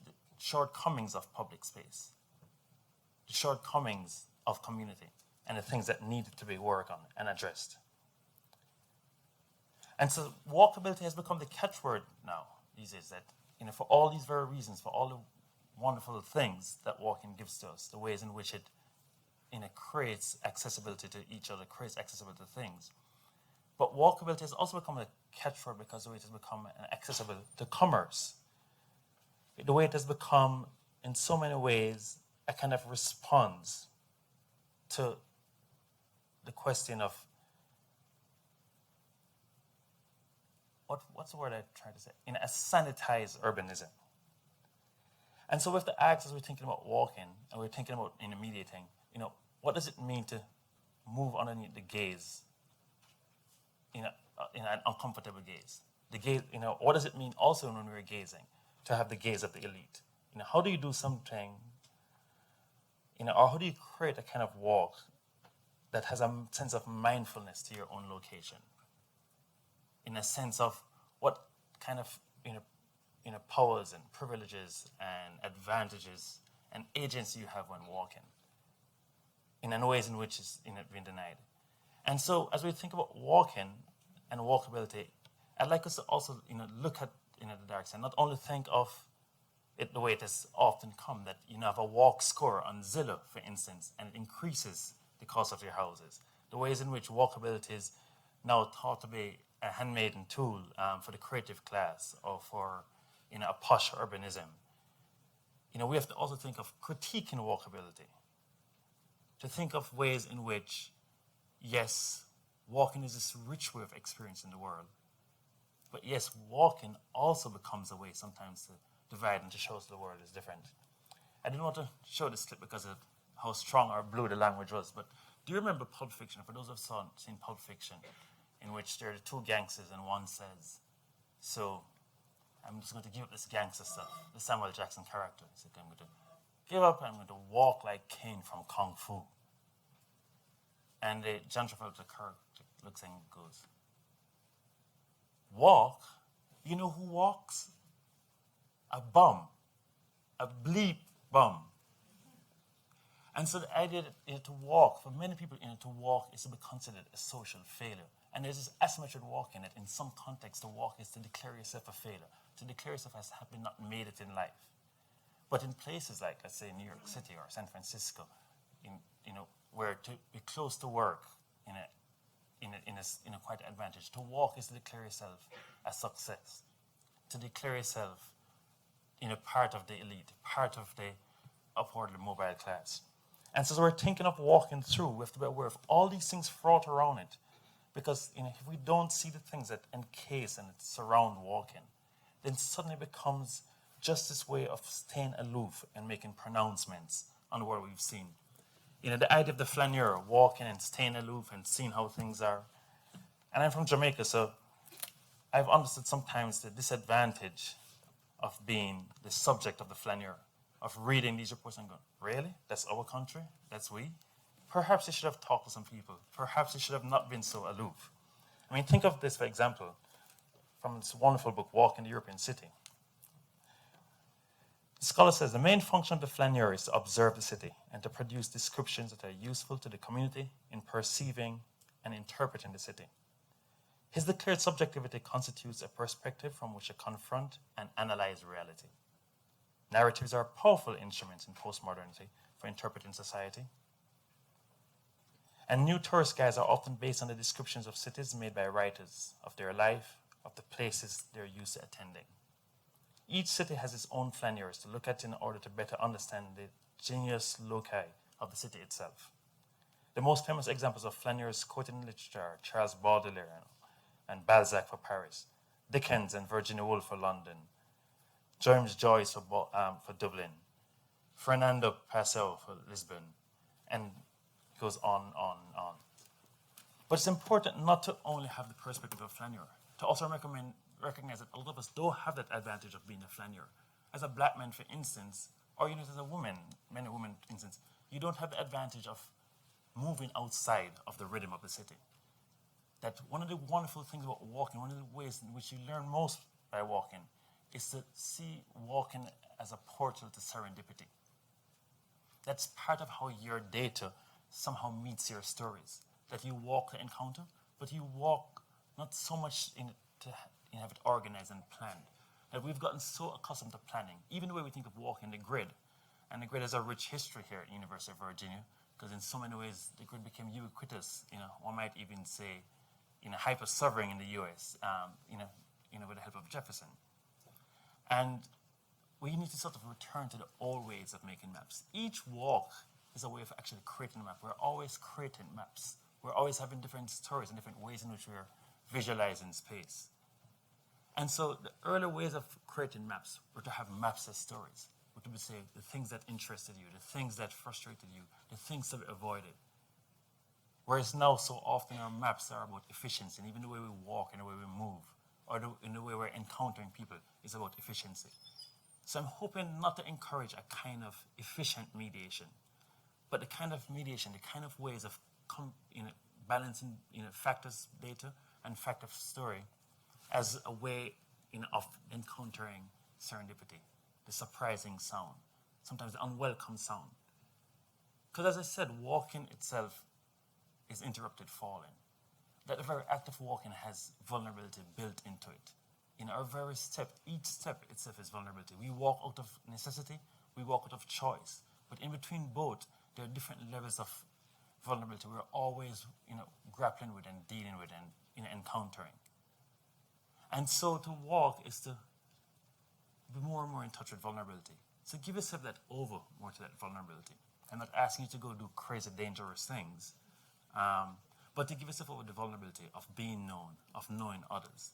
the shortcomings of public space, the shortcomings of community, and the things that need to be worked on and addressed. And so walkability has become the catchword now these days, that for all these very reasons, for all the wonderful things that walking gives to us, the ways in which it creates accessibility to each other, creates accessibility to things. But walkability has also become a catchword because the way it has become accessible to commerce. The way it has become, in so many ways, a kind of response to the question of what's the word I'm trying to say? A sanitized urbanism. And so with the acts, as we're thinking about walking and we're thinking about mediating, what does it mean to move underneath the gaze, in an uncomfortable gaze? the gaze, what does it mean also when we're gazing, to have the gaze of the elite? How do you do something, or how do you create a kind of walk that has a sense of mindfulness to your own location, in a sense of what kind of powers and privileges and advantages and agency you have when walking, in ways in which it's been denied. And so, as we think about walking and walkability, I'd like us to also look at the dark side, not only think of it the way it has often come, that you have a walk score on Zillow, for instance, and it increases the cost of your houses. The ways in which walkability is now thought to be a handmaiden tool for the creative class or for a posh urbanism. We have to also think of critiquing walkability, to think of ways in which, yes, walking is this rich way of experiencing the world, but yes, walking also becomes a way sometimes to divide and to show us the world is different. I didn't want to show this clip because of how strong or blue the language was, but do you remember Pulp Fiction? For those who have seen Pulp Fiction, in which there are two gangsters and one says, so I'm just going to give up this gangster stuff, the Samuel Jackson character. He said, I'm going to give up and I'm going to walk like Kane from Kung Fu. And John Travolta character looks and goes, walk? You know who walks? A bum. A bleep bum. And so the idea that to walk, for many people, to walk is to be considered a social failure. And there's this asymmetry to walk in it. In some contexts, to walk is to declare yourself a failure, to declare yourself as having not made it in life. But in places like, let's say, New York City or San Francisco, where to be close to work in a quite an advantage. To walk is to declare yourself a success, to declare yourself part of the elite, part of the upwardly mobile class. And so as we're thinking of walking through, we have to be aware of all these things fraught around it. Because if we don't see the things that encase and surround walking, then suddenly it becomes just this way of staying aloof and making pronouncements on the world we've seen. The idea of the flaneur, walking and staying aloof and seeing how things are. And I'm from Jamaica, so I've understood sometimes the disadvantage of being the subject of the flaneur, of reading these reports and going, really? That's our country? That's we? Perhaps you should have talked to some people. Perhaps you should have not been so aloof. I mean, think of this, for example, from this wonderful book, Walk in the European City. The scholar says, the main function of the flaneur is to observe the city and to produce descriptions that are useful to the community in perceiving and interpreting the city. His declared subjectivity constitutes a perspective from which to confront and analyze reality. Narratives are powerful instruments in postmodernity for interpreting society. And new tourist guides are often based on the descriptions of cities made by writers, of their life, of the places they're used to attending. Each city has its own flaneurs to look at in order to better understand the genius loci of the city itself. The most famous examples of flaneurs quoted in literature are Charles Baudelaire and Balzac for Paris, Dickens and Virginia Woolf for London, James Joyce for Dublin, Fernando Pessoa for Lisbon, and it goes on. But it's important not to only have the perspective of flaneur, to also recognize that a lot of us don't have that advantage of being a flaneur. As a black man, for instance, or as a woman, men and women, for instance, you don't have the advantage of moving outside of the rhythm of the city. That one of the wonderful things about walking, one of the ways in which you learn most by walking, is to see walking as a portal to serendipity. That's part of how your data somehow meets your stories. That you walk to encounter, but you walk not so much to have it organized and planned. That we've gotten so accustomed to planning, even the way we think of walking the grid. And the grid has a rich history here at University of Virginia, because in so many ways the grid became ubiquitous. One might even say, hyper-sovereign in the US, with the help of Jefferson. And we need to sort of return to the old ways of making maps. Each walk is a way of actually creating a map. We're always creating maps. We're always having different stories and different ways in which we're visualizing space. And so the earlier ways of creating maps were to have maps as stories. Were to say the things that interested you, the things that frustrated you, the things to be avoided. Whereas now, so often our maps are about efficiency, and even the way we walk and the way we move or in the way we're encountering people is about efficiency. So I'm hoping not to encourage a kind of efficient mediation, but the kind of mediation, the kind of ways of balancing fact as data and fact of story as a way of encountering serendipity, the surprising sound, sometimes the unwelcome sound. Because as I said, walking itself is interrupted falling. That the very act of walking has vulnerability built into it. In our very step, each step itself is vulnerability. We walk out of necessity, we walk out of choice. But in between both, there are different levels of vulnerability we're always grappling with and dealing with and encountering. And so to walk is to be more and more in touch with vulnerability. So give yourself that over more to that vulnerability. I'm not asking you to go do crazy, dangerous things, but to give yourself over the vulnerability of being known, of knowing others.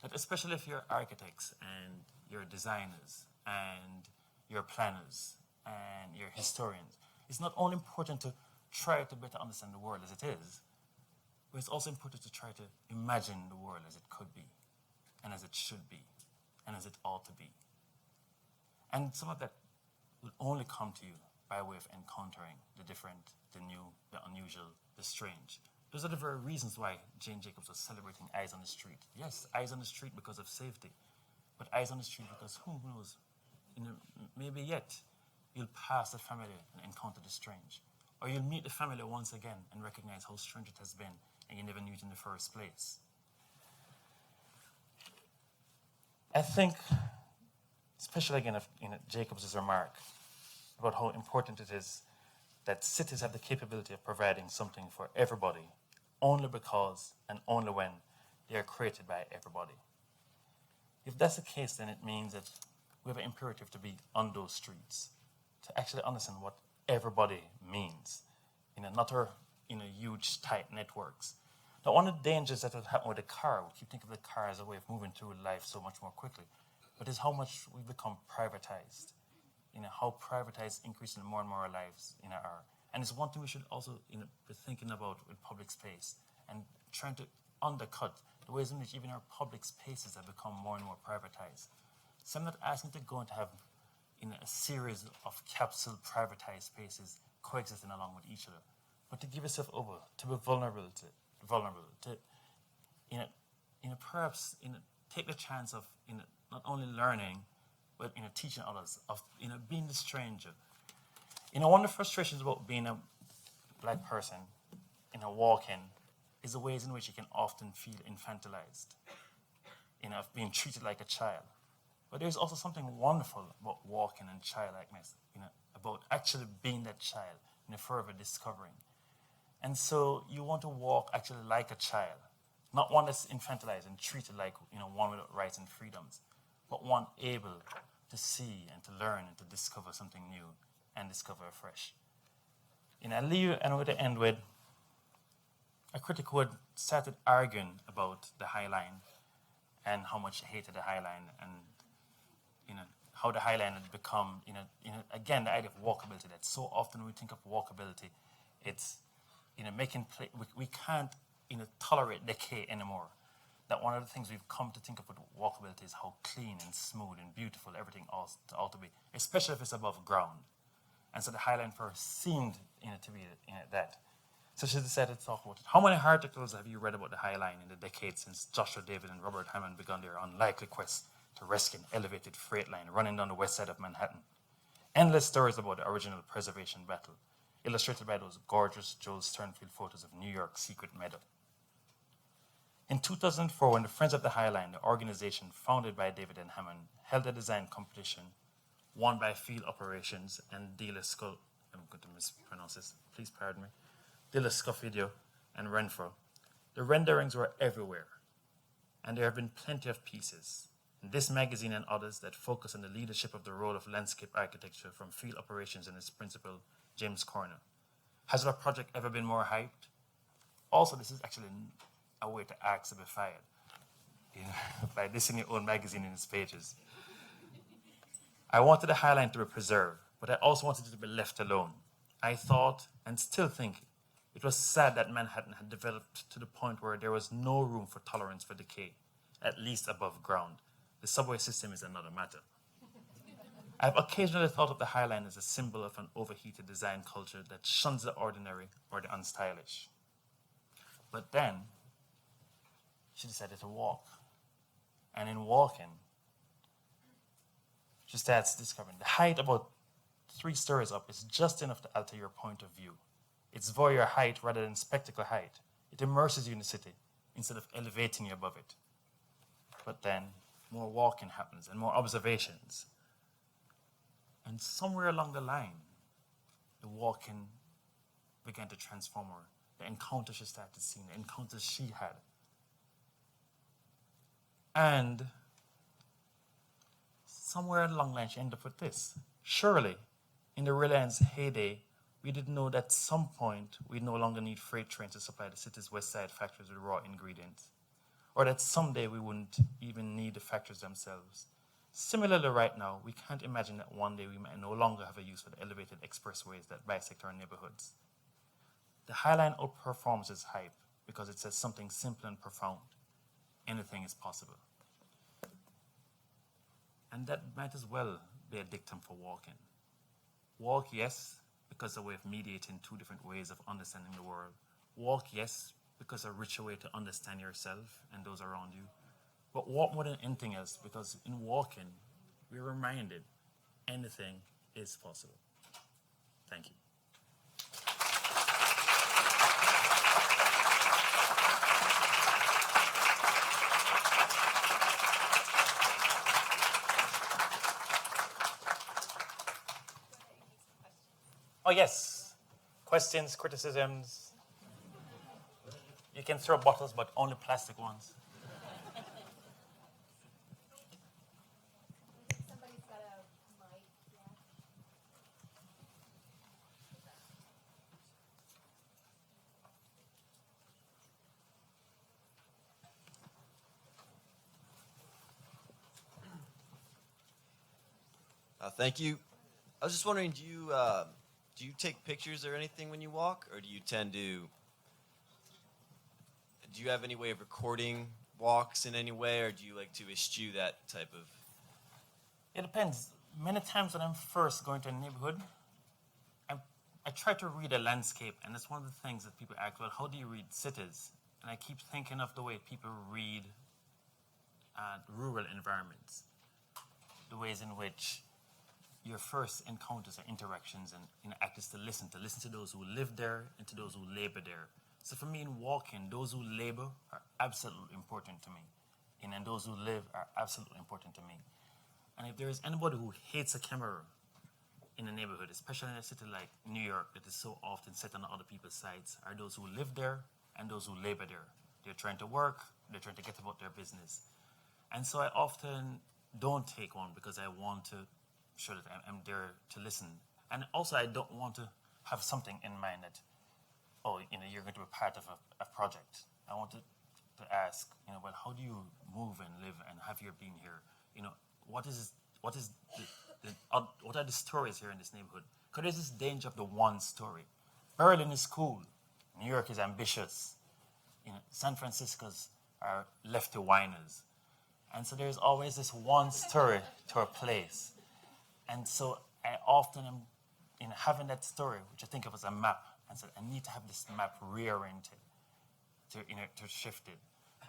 That especially if you're architects and you're designers and you're planners and you're historians, it's not only important to try to better understand the world as it is, but it's also important to try to imagine the world as it could be, and as it should be, and as it ought to be. And some of that will only come to you by way of encountering the different, the new, the unusual, the strange. Those are the very reasons why Jane Jacobs was celebrating Eyes on the Street. Yes, eyes on the street because of safety, but eyes on the street because who knows, maybe yet you'll pass the family and encounter the strange. Or you'll meet the family once again and recognize how strange it has been and you never knew it in the first place. I think, especially again of Jacobs' remark about how important it is that cities have the capability of providing something for everybody only because and only when they are created by everybody. If that's the case, then it means that we have an imperative to be on those streets, to actually understand what everybody means, not our huge, tight networks. Now, one of the dangers that would happen with the car, we keep thinking of the car as a way of moving through life so much more quickly, but is how much we've become privatized. How privatized increasingly more and more our lives are. And it's one thing we should also be thinking about with public space and trying to undercut the ways in which even our public spaces have become more and more privatized. So I'm not asking to go and to have a series of capsule privatized spaces coexisting along with each other, but to give yourself over, to be vulnerable, to perhaps take the chance of not only learning, but teaching others, of being the stranger. One of the frustrations about being a black person, walking, is the ways in which you can often feel infantilized, of being treated like a child. But there's also something wonderful about walking and childlikeness, about actually being that child, forever discovering. And so you want to walk actually like a child, not one that's infantilized and treated like one without rights and freedoms, but one able to see and to learn and to discover something new and discover afresh. I leave and I'm going to end with a critic who had started arguing about the High Line and how much he hated the High Line and how the High Line had become, again, the idea of walkability, that so often when we think of walkability, it's, we can't, tolerate decay anymore. That one of the things we've come to think of with walkability is how clean and smooth and beautiful everything ought to be, especially if it's above ground. And so the High Line first seemed to be that. So she decided to talk about it. How many articles have you read about the High Line in the decades since Joshua David and Robert Hammond began their unlikely quest to rescue an elevated freight line running down the west side of Manhattan? Endless stories about the original preservation battle, illustrated by those gorgeous Joel Sternfield photos of New York's secret meadow. In 2004, when the Friends of the High Line, the organization founded by David and Hammond, held a design competition won by Field Operations and I'm going to mispronounce this, please pardon me, Dilla Scofidio and Renfro, the renderings were everywhere, and there have been plenty of pieces in this magazine and others that focus on the leadership of the role of landscape architecture from Field Operations and its principal, James Corner. Has our project ever been more hyped? Also, this is actually a way to ask to be fired, by this in your own magazine in its pages. I wanted the High Line to be preserved, but I also wanted it to be left alone. I thought, and still think, it was sad that Manhattan had developed to the point where there was no room for tolerance for decay, at least above ground. The subway system is another matter. I've occasionally thought of the High Line as a symbol of an overheated design culture that shuns the ordinary or the unstylish. But then, she decided to walk. And in walking, she starts discovering the height about 3 stories up is just enough to alter your point of view. It's voyeur height rather than spectacle height. It immerses you in the city instead of elevating you above it. But then, more walking happens and more observations. And somewhere along the line, the walking began to transform her. The encounter she started seeing, the encounters she had. And somewhere along the line, she ended up with this. Surely, in the Reliance heyday, we didn't know that at some point we'd no longer need freight trains to supply the city's west side factories with raw ingredients. Or that someday we wouldn't even need the factories themselves. Similarly, right now, we can't imagine that one day we might no longer have a use for the elevated expressways that bisect our neighborhoods. The High Line outperforms its hype because it says something simple and profound. Anything is possible. And that might as well be a dictum for walking. Walk, yes, because a way of mediating 2 different ways of understanding the world. Walk, yes, because a richer way to understand yourself and those around you. But walk more than anything else, because in walking, we're reminded anything is possible. Thank you. Oh, yes. Questions, criticisms. You can throw bottles, but only plastic ones. Somebody's got a mic, yeah. Thank you. I was just wondering, do you take pictures or anything when you walk, or do you have any way of recording walks in any way, or do you like to eschew that type of? It depends. Many times when I'm first going to a neighborhood, I try to read a landscape, and that's one of the things that people ask, well, how do you read cities? And I keep thinking of the way people read rural environments, the ways in which your first encounters or interactions and act is to listen to those who live there and to those who labor there. So for me in walking, those who labor are absolutely important to me. And those who live are absolutely important to me. And if there is anybody who hates a camera in a neighborhood, especially in a city like New York that is so often set on other people's sides, are those who live there and those who labor there. They're trying to work, they're trying to get about their business. And so I often don't take one because I want to show that I'm there to listen. And also I don't want to have something in mind that, you're going to be part of a project. I want to ask, well, how do you move and live and have your being here? What are the stories here in this neighborhood? Because there's this danger of the one story. Berlin is cool. New York is ambitious. San Francisco's are lefty whiners. And so there's always this one story to a place. And so I often am having that story, which I think of as a map, and so I need to have this map reoriented to shift it.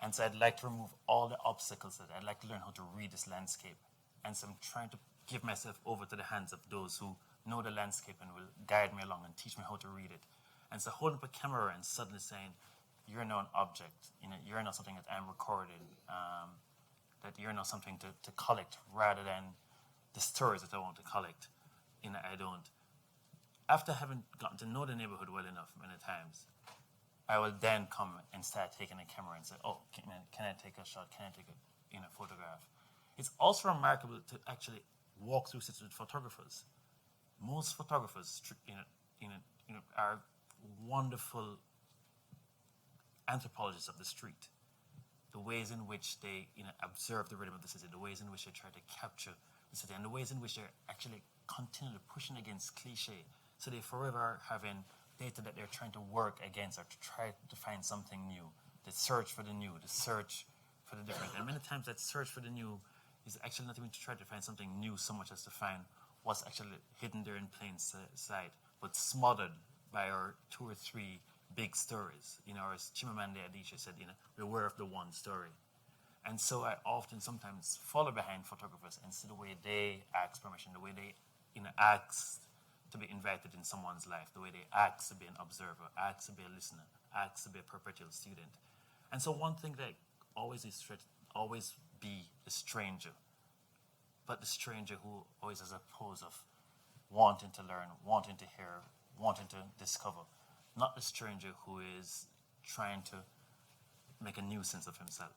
And so I'd like to remove all the obstacles that I'd like to learn how to read this landscape. And so I'm trying to give myself over to the hands of those who know the landscape and will guide me along and teach me how to read it. And so holding up a camera and suddenly saying, you're now an object, you're now something that I'm recording, that you're now something to collect rather than the stories that I want to collect. I don't. After having gotten to know the neighborhood well enough many times, I will then come and start taking a camera and say, can I take a shot? Can I take a photograph? It's also remarkable to actually walk through cities with photographers. Most photographers are wonderful anthropologists of the street. The ways in which they observe the rhythm of the city, the ways in which they try to capture the city, and the ways in which they're actually continually pushing against cliche. So they forever are having data that they're trying to work against or to try to find something new. The search for the new, the search for the different. And many times that search for the new is actually not even to try to find something new so much as to find what's actually hidden there in plain sight, but smothered by our 2 or 3 big stories. Or as Chimamanda Adichie said, beware of the one story. And so I often sometimes follow behind photographers and see the way they ask permission, the way they ask to be invited in someone's life, the way they ask to be an observer, ask to be a listener, ask to be a perpetual student. And so one thing that always is always be a stranger, but the stranger who always has a pose of wanting to learn, wanting to hear, wanting to discover, not the stranger who is trying to make a nuisance of himself.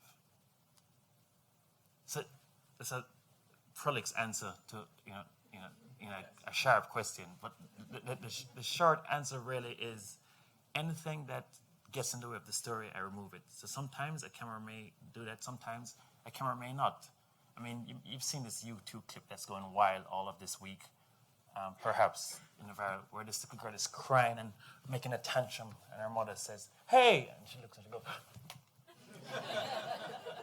So it's a prolix answer to a sharp question, but the short answer really is anything that gets in the way of the story, I remove it. So sometimes a camera may do that, sometimes a camera may not. I mean, you've seen this YouTube clip that's going wild all of this week, perhaps in a viral, where this little girl is crying and making a tantrum, and her mother says, "Hey!" And she looks and she goes,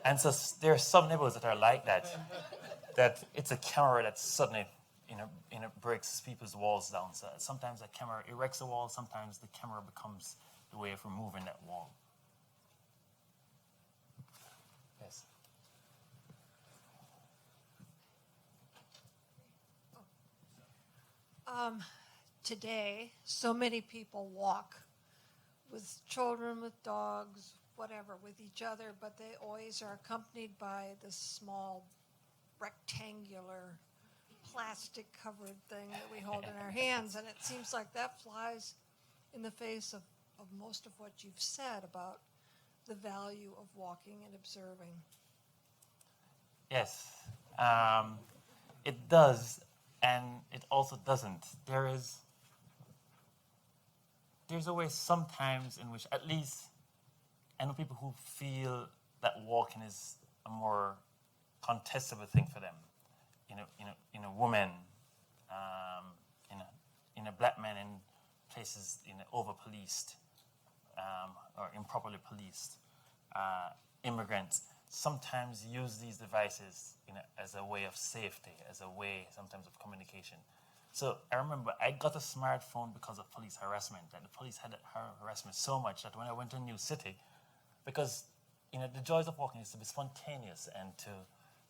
and so there are some neighborhoods that are like that, that it's a camera that suddenly breaks people's walls down. So sometimes a camera erects a wall, sometimes the camera becomes the way of removing that wall. Yes. Today, so many people walk with children, with dogs, whatever, with each other, but they always are accompanied by this small rectangular plastic covered thing that we hold in our hands, and it seems like that flies in the face of most of what you've said about the value of walking and observing. Yes, it does, and it also doesn't. There's a way sometimes in which, at least, I know people who feel that walking is a more contestable thing for them. In a woman, in a black man in places over-policed or improperly policed, immigrants sometimes use these devices as a way of safety, as a way sometimes of communication. So I remember I got a smartphone because of police harassment, and the police had harassed me so much that when I went to a new city, because the joys of walking is to be spontaneous and to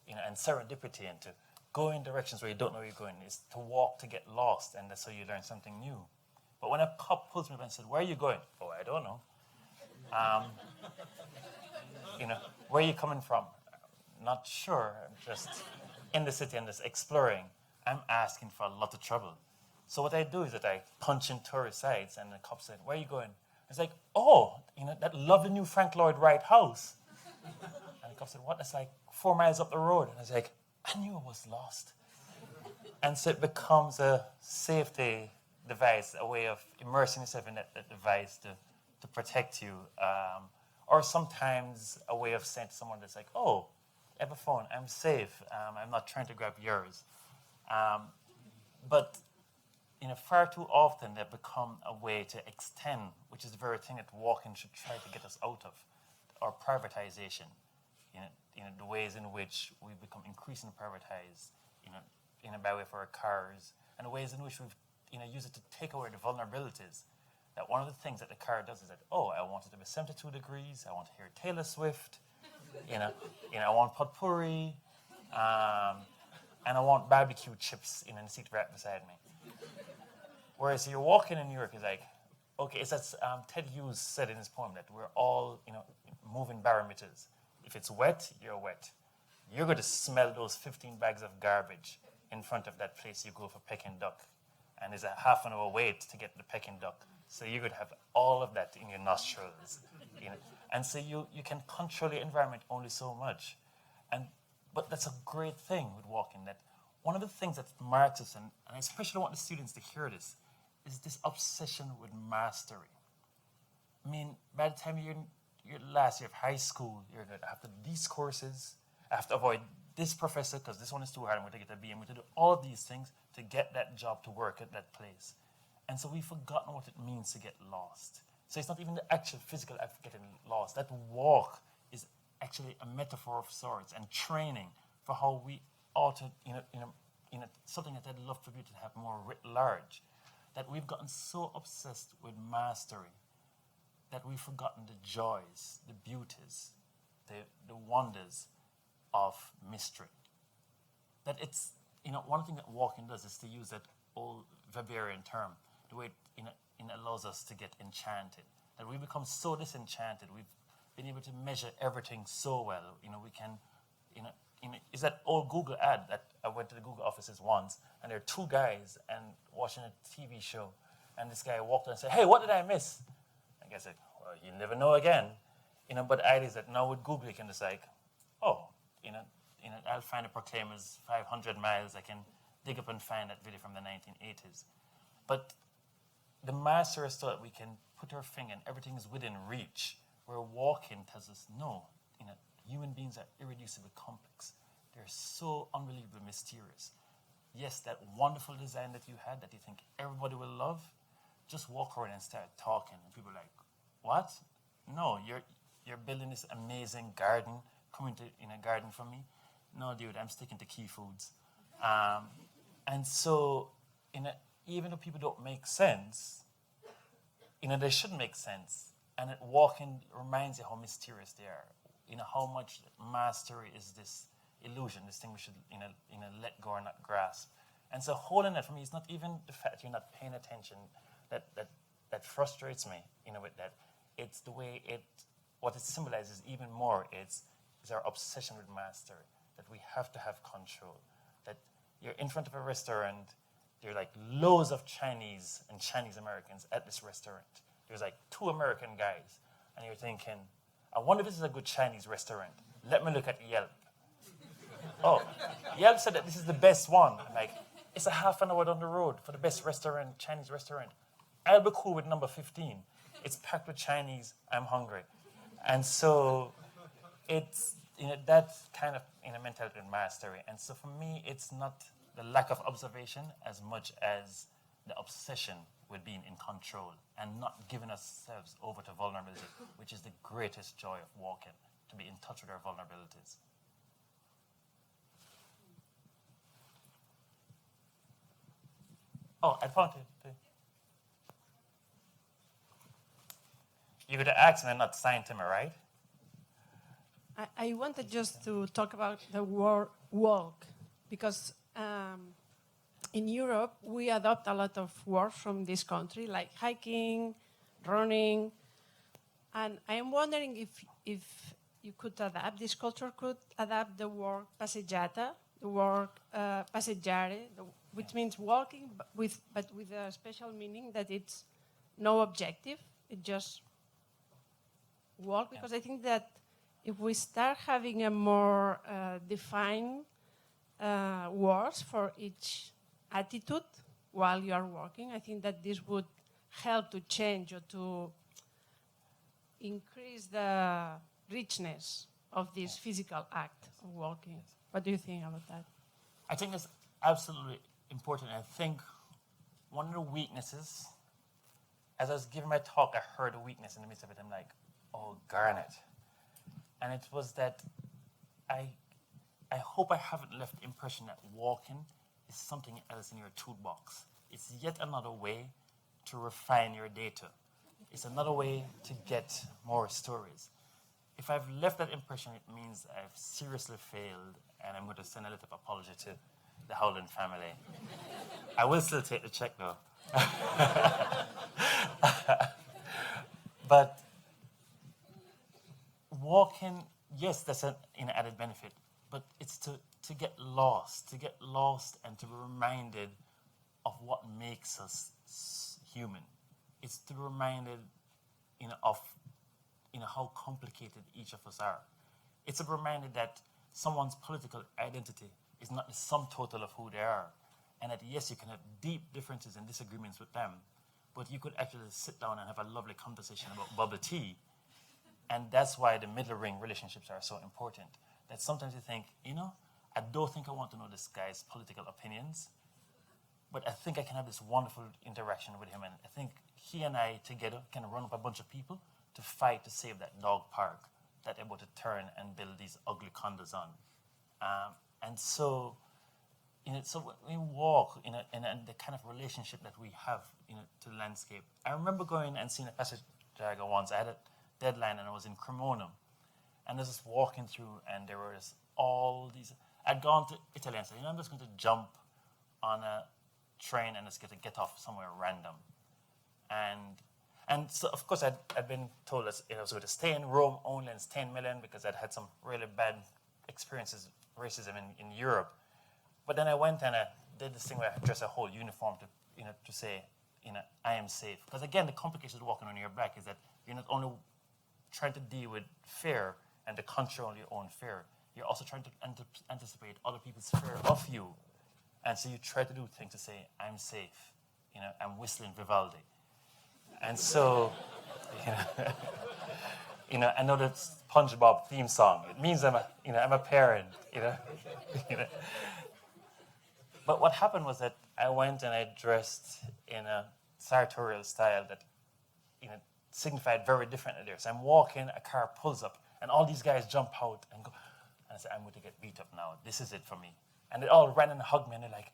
and serendipity, and to go in directions where you don't know where you're going, is to walk to get lost, and that's how you learn something new. But when a cop pulls me up and said, "Where are you going?" "Oh, I don't know." "Where are you coming from?" "Not sure. I'm just in the city and just exploring." I'm asking for a lot of trouble. So what I do is that I punch in tourist sites, and the cop said, "Where are you going?" It's like, "Oh, that lovely new Frank Lloyd Wright house." And the cop said, "What?" It's like 4 miles up the road. And I was like, I knew I was lost. And so it becomes a safety device, a way of immersing yourself in that device to protect you. Or sometimes a way of saying to someone that's like, "Oh, I have a phone, I'm safe, I'm not trying to grab yours." But far too often they become a way to extend, which is the very thing that walking should try to get us out of, or privatization. The ways in which we become increasingly privatized, by way of our cars, and the ways in which we've used it to take away the vulnerabilities. That one of the things that the car does is that, "Oh, I want it to be 72 degrees, I want to hear Taylor Swift, I want potpourri, and I want barbecue chips in the seat right beside me." Whereas you're walking in New York, it's like, okay, it's as Ted Hughes said in his poem, that we're all, moving barometers. If it's wet, you're wet. You're going to smell those 15 bags of garbage in front of that place you go for Peking duck. And there's a half an hour wait to get the Peking duck. So you're going to have all of that in your nostrils. And so you can control your environment only so much. But that's a great thing with walking, that one of the things that marks us, and I especially want the students to hear this, is this obsession with mastery. I mean, by the time you're last year of high school, you're going to have to do these courses, I have to avoid this professor because this one is too hard, I'm going to get a B, I'm going to do all of these things to get that job, to work at that place. And so we've forgotten what it means to get lost. So it's not even the actual physical act of getting lost. That walk is actually a metaphor of sorts and training for how we ought to, something that I'd love for you to have more writ large, that we've gotten so obsessed with mastery that we've forgotten the joys, the beauties, the wonders of mystery. That it's, one thing that walking does is to use that old Weberian term, the way it allows us to get enchanted. That we become so disenchanted, we've been able to measure everything so well. We can, is that old Google ad that I went to the Google offices once, and there are two guys and watching a TV show, and this guy walked in and said, "Hey, what did I miss?" I said, "Well, you never know again." But the idea is that now with Google, you can just like, oh, I'll find a Proclaimers 500 miles. I can dig up and find that video from the 1980s. But the master is so that we can put our finger and everything is within reach. Where walking tells us, no, human beings are irreducibly complex. They're so unbelievably mysterious. Yes, that wonderful design that you had that you think everybody will love, just walk around and start talking. And people are like, what? No, you're building this amazing garden, coming to in a garden from me. No, dude, I'm sticking to key foods. And so, even though people don't make sense, they should make sense. And walking reminds you how mysterious they are. How much mastery is this illusion, this thing we should, let go or not grasp. And so holding that for me is not even the fact you're not paying attention that frustrates me, with that. It's the way what it symbolizes even more is our obsession with mastery, that we have to have control, that you're in front of a restaurant, there are like loads of Chinese and Chinese Americans at this restaurant. There's like 2 American guys, and you're thinking, I wonder if this is a good Chinese restaurant. Let me look at Yelp. Oh, Yelp said that this is the best one. I'm like, it's a half an hour down the road for the best restaurant, Chinese restaurant. I'll be cool with number 15. It's packed with Chinese. I'm hungry. And so it's, that kind of mentality and mastery. And so for me, it's not the lack of observation as much as the obsession with being in control and not giving ourselves over to vulnerability, which is the greatest joy of walking, to be in touch with our vulnerabilities. Oh, I found it. You could have asked me and not signed to me, right? I wanted just to talk about the word walk, because in Europe, we adopt a lot of words from this country, like hiking, running, and I'm wondering if you could adapt, this culture could adapt the word passeggiata, the word passeggiare, which means walking, but with a special meaning that it's no objective, it just walk, because I think that if we start having a more defined words for each attitude while you are walking, I think that this would help to change or to increase the richness of this physical act of walking. What do you think about that? I think that's absolutely important. I think one of the weaknesses, as I was giving my talk, I heard a weakness in the midst of it. I'm like, oh, Garnette. And it was that I hope I haven't left the impression that walking is something else in your toolbox. It's yet another way to refine your data. It's another way to get more stories. If I've left that impression, it means I've seriously failed, and I'm going to send a letter of apology to the Howland family. I will still take the check, though. But walking, yes, that's an added benefit, but it's to get lost and to be reminded of what makes us human. It's to be reminded, of how complicated each of us are. It's a reminder that someone's political identity is not the sum total of who they are, and that yes, you can have deep differences and disagreements with them, but you could actually sit down and have a lovely conversation about bubble tea. And that's why the middle ring relationships are so important. That sometimes you think, I don't think I want to know this guy's political opinions, but I think I can have this wonderful interaction with him, and I think he and I together can run up a bunch of people to fight to save that dog park that they're able to turn and build these ugly condos on. And so, so when we walk in the kind of relationship that we have, to the landscape. I remember going and seeing a passage diagram once. I had a deadline and I was in Cremona, and I was just walking through, and there were just all these. I'd gone to Italy and said, I'm just going to jump on a train and just get off somewhere random, and so of course I'd been told that I was going to stay in Rome only and stay in Milan because I'd had some really bad experiences racism in Europe. But then I went and I did this thing where I dressed a whole uniform to say, I am safe. Because again, the complication of walking on your back is that you're not only trying to deal with fear and to control your own fear, you're also trying to anticipate other people's fear of you. And so you try to do things to say, I'm safe. I'm whistling Vivaldi. And so, I know that SpongeBob theme song. It means I'm a parent, But what happened was that I went and I dressed in a sartorial style that, signified very differently there. So I'm walking, a car pulls up, and all these guys jump out and go, and I said, I'm going to get beat up now. This is it for me. And they all ran and hugged me, and they're like,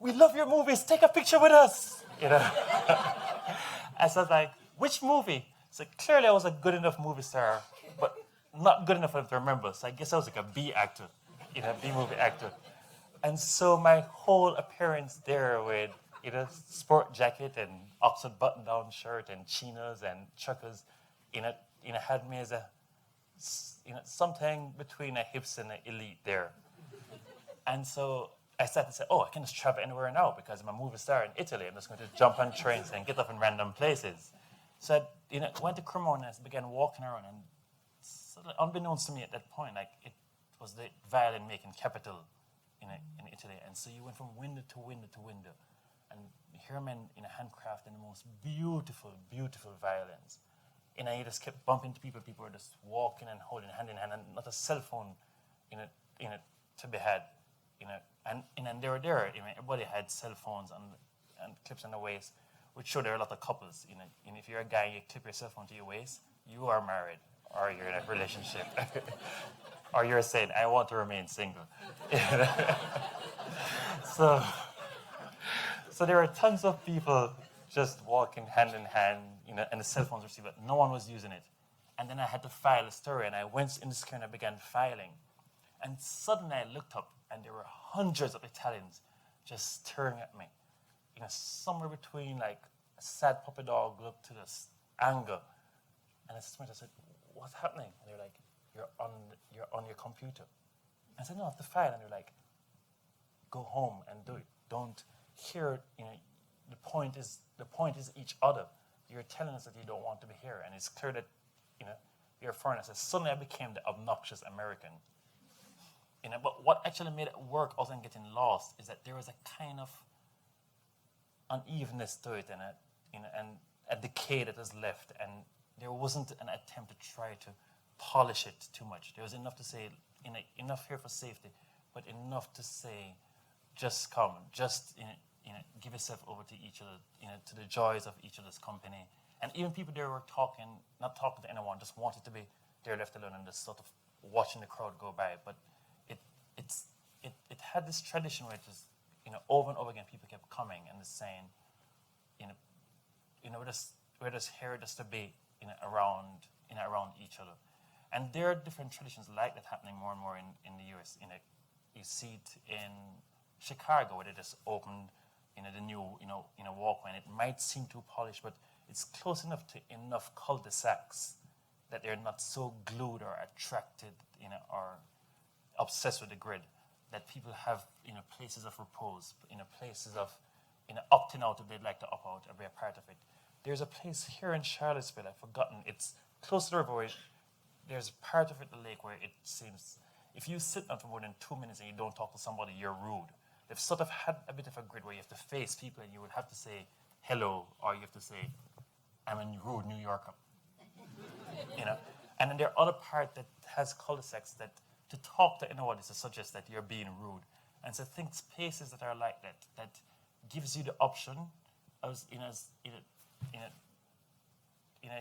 we love your movies. Take a picture with us. I said, like, which movie? So clearly I was a good enough movie star, but not good enough for them to remember. So I guess I was like a B actor, B movie actor. And so my whole appearance there with sport jacket and Oxford button-down shirt and chinos and chuckers, had me as a, something between a hips and an elite there. And so I started to say, I can just travel anywhere now because I'm a movie star in Italy. I'm just going to jump on trains and get off in random places. So I went to Cremona and began walking around, and sort of unbeknownst to me at that point, like it was the violin-making capital in Italy. And so you went from window to window to window, and hear men handcrafting the most beautiful, beautiful violins. And I just kept bumping into people. People were just walking and holding hand in hand, and not a cell phone to be had. And they were there. Everybody had cell phones and clips on the waist, which showed there are a lot of couples. If you're a guy, you clip your cell phone to your waist, you are married, or you're in a relationship, or you're saying, I want to remain single. So there were tons of people just walking hand in hand, and the cell phones were received, but no one was using it. And then I had to file a story, and I went in the screen and I began filing. And suddenly I looked up, and there were hundreds of Italians just staring at me. Somewhere between like a sad puppy dog look to this anger. And I said, what's happening? And they're like, you're on your computer. I said, no, I have to file. And they're like, go home and do it. Don't hear, the point is each other. You're telling us that you don't want to be here. And it's clear that, you're foreign. So suddenly I became the obnoxious American. But what actually made it work, other than getting lost, is that there was a kind of unevenness to it, and a decay that was left, and there wasn't an attempt to try to polish it too much. There was enough to say, enough here for safety, but enough to say, just come, just give yourself over to each other, to the joys of each other's company. And even people there were not talking to anyone, just wanted to be there left alone and just sort of watching the crowd go by. But it had this tradition where it just, over and over again, people kept coming and just saying, we're just here just to be, around each other. And there are different traditions like that happening more and more in the US. You see it in Chicago, where they just opened, the new, walkway. And it might seem too polished, but it's close enough to enough cul-de-sacs that they're not so glued or attracted, or obsessed with the grid, that people have, places of repose, places of, opting out if they'd like to opt out or be a part of it. There's a place here in Charlottesville, I've forgotten, it's close to the river, where there's part of it, the lake, where it seems, if you sit down for more than 2 minutes and you don't talk to somebody, you're rude. They've sort of had a bit of a grid where you have to face people and you would have to say hello, or you have to say, I'm a rude New Yorker. And then there are other part that has cul-de-sacs that to talk to anyone is to suggest that you're being rude. And so I think spaces that are like that gives you the option as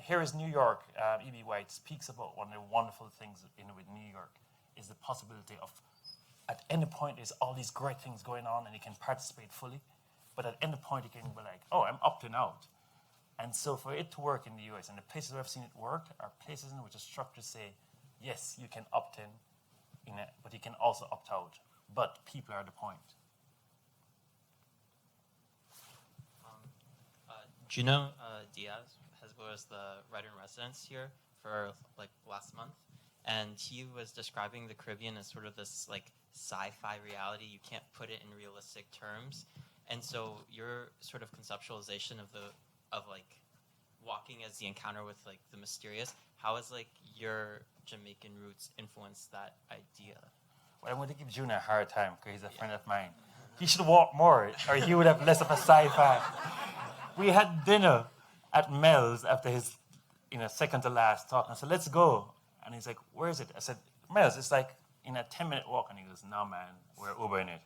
here is New York. E.B. White speaks about one of the wonderful things with New York is the possibility of, at any point, there's all these great things going on and you can participate fully. But at any point, you can be like, oh, I'm opting out. And so for it to work in the US, and the places where I've seen it work are places in which the structures say, yes, you can opt in it, but you can also opt out. But people are the point. Juno Diaz was the writer-in-residence here for like last month, and he was describing the Caribbean as sort of this like sci-fi reality. You can't put it in realistic terms, and so your sort of conceptualization of like walking as the encounter with like the mysterious. How has like your Jamaican roots influenced that idea? Well, I'm going to give Juno a hard time because he's a friend of mine. He should walk more, or he would have less of a sci-fi. We had dinner at Mel's after his, second to last talk. I said, let's go. And he's like, where is it? I said, Mel's, it's like in a 10-minute walk. And he goes, no, man, we're Ubering it.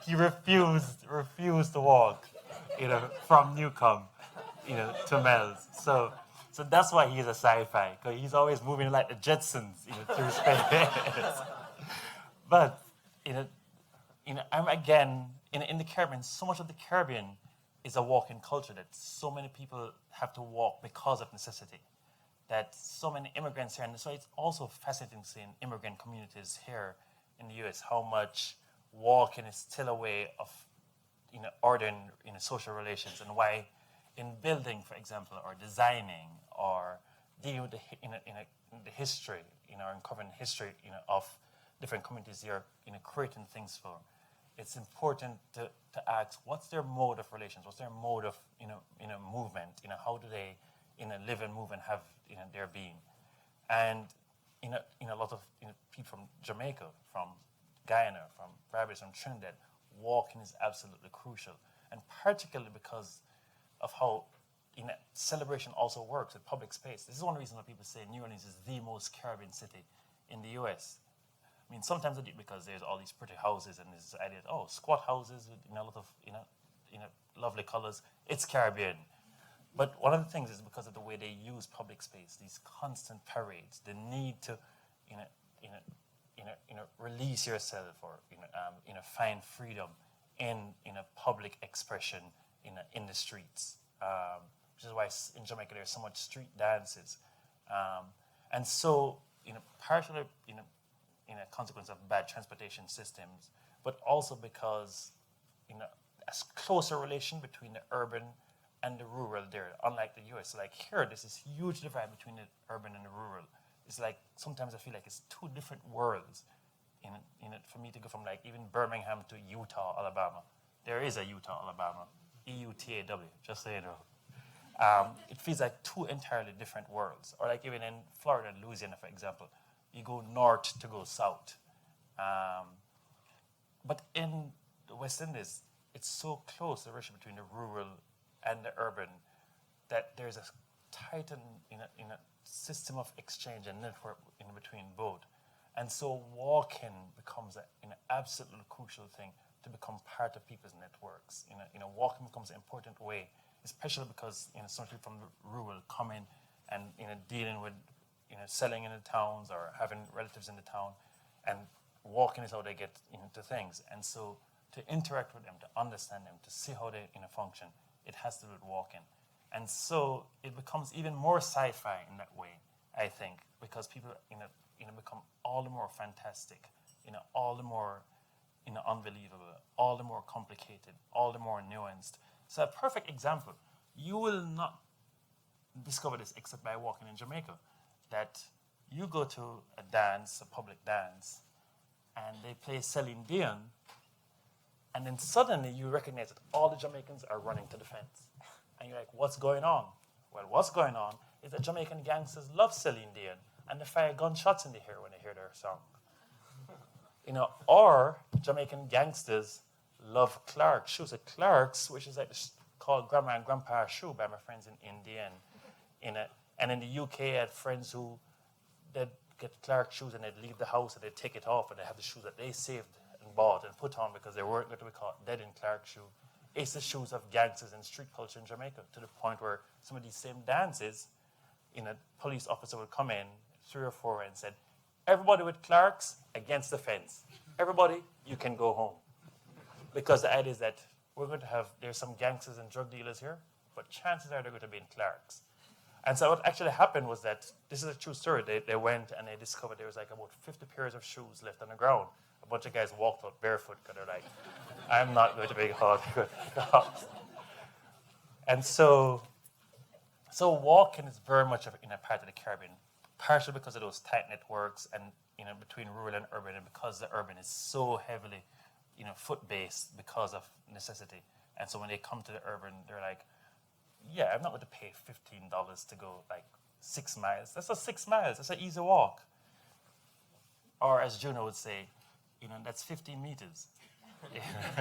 He refused to walk, from Newcomb, to Mel's. So that's why he's a sci-fi, because he's always moving like the Jetsons, through space. But, I'm again, in the Caribbean, so much of the Caribbean is a walking culture that so many people have to walk because of necessity. That so many immigrants here, and so it's also fascinating to see in immigrant communities here in the US how much walking is still a way of, ordering, social relations, and why in building, for example, or designing, or dealing with the history, or uncovering history, of different communities you're, creating things for. It's important to ask what's their mode of relations, what's their mode of movement, how do they live and move and have their being, and a lot of people from Jamaica, from Guyana, from Barbados, from Trinidad, walking is absolutely crucial, and particularly because of how celebration also works with public space. This is one reason why people say New Orleans is the most Caribbean city in the U.S. I mean, sometimes I do it because there's all these pretty houses and this idea, squat houses with a lot of lovely colors. It's Caribbean, but one of the things is because of the way they use public space, these constant parades, the need to, release yourself or find freedom in public expression in the streets, which is why in Jamaica there's so much street dances, and so partially a consequence of bad transportation systems, but also because a closer relation between the urban and the rural there, unlike the US. Like here, there's this huge divide between the urban and the rural. It's like sometimes I feel like it's two different worlds. For me to go from like even Birmingham to Utah, Alabama. There is a Utah, Alabama, EUTAW, just so you know. It feels like two entirely different worlds. Or like even in Florida and Louisiana, for example, you go north to go south. But in the West Indies, it's so close, the relation between the rural and the urban, that there's a tight system of exchange and network in between both. And so walking becomes an absolutely crucial thing to become part of people's networks. Walking becomes an important way, especially because some people from the rural come in and dealing with selling in the towns or having relatives in the town, and walking is how they get into things. And so to interact with them, to understand them, to see how they function, it has to do with walking. And so it becomes even more sci-fi in that way, I think, because people become all the more fantastic, all the more unbelievable, all the more complicated, all the more nuanced. So a perfect example, you will not discover this except by walking in Jamaica, that you go to a dance, a public dance, and they play Celine Dion, and then suddenly you recognize that all the Jamaicans are running to the fence. And you're like, what's going on? Well, what's going on is that Jamaican gangsters love Celine Dion, and they fire gunshots in the air when they hear their song. Or Jamaican gangsters love Clark's shoes. Clark's, which is like called Grandma and Grandpa shoe by my friends in India. And in the UK, I had friends who they'd get Clark's shoes and they'd leave the house and they'd take it off and they have the shoes that they saved and bought and put on because they weren't going to be caught dead in Clark's shoe. it's the shoes of gangsters and street culture in Jamaica, to the point where some of these same dances, a police officer would come in, 3 or 4, and said, everybody with Clarks against the fence. Everybody, you can go home. Because the idea is that there's some gangsters and drug dealers here, but chances are they're going to be in Clarks. And so what actually happened was that, this is a true story, they went and they discovered there was like about 50 pairs of shoes left on the ground. A bunch of guys walked out barefoot because they're like, I'm not going to be caught. And so walking is very much in a part of the Caribbean, partially because of those tight networks and between rural and urban, and because the urban is so heavily foot-based because of necessity. And so when they come to the urban, they're like, yeah, I'm not going to pay $15 to go like 6 miles. That's just 6 miles. That's an easy walk. Or as Juno would say, that's 15 meters. Yeah. I'm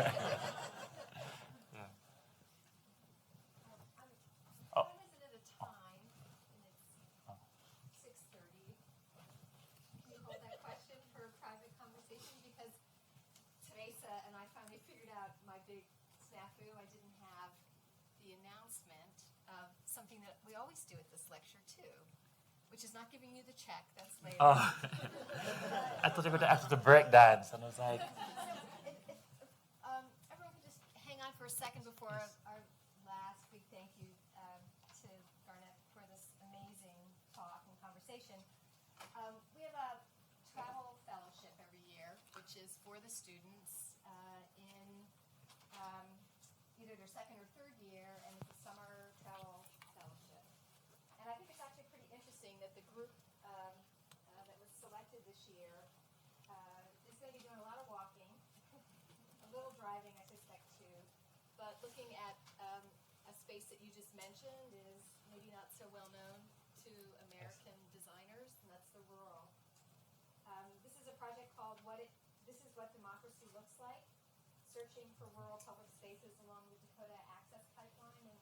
at a time, and it's 6:30. Can you hold that question for a private conversation? Because Teresa and I finally figured out my big snafu. I didn't have the announcement of something that we always do at this lecture too, which is not giving you the check. That's later. Oh. I thought they were going to ask the break dance, and I was like, everyone can just hang on for a second before our last big thank you to Garnette for this amazing talk and conversation. We have a travel fellowship every year, which is for the students in either their second or third year, and it's a summer travel fellowship. And I think it's actually pretty interesting that the group that was selected this year is going to be doing a lot of walking, a little driving, I suspect, too. But looking at a space that you just mentioned is maybe not so well known to American designers, and that's the rural. This is a project called This is What Democracy Looks Like, searching for rural public spaces along the Dakota Access Pipeline. And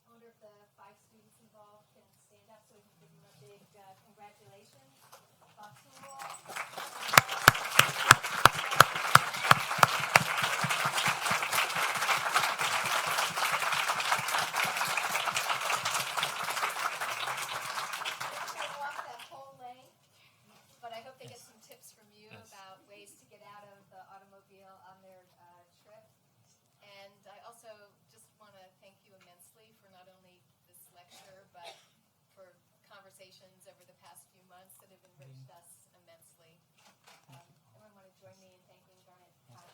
I wonder if the 5 students involved can stand up so we can give them a big congratulations. Thoughts from you all? But I hope they get some tips from you about ways to get out of the automobile on their trip. And I also just want to thank you immensely for not only this lecture, but for conversations over the past few months that have enriched us immensely. Everyone want to join me in thanking Garnette Cadogan?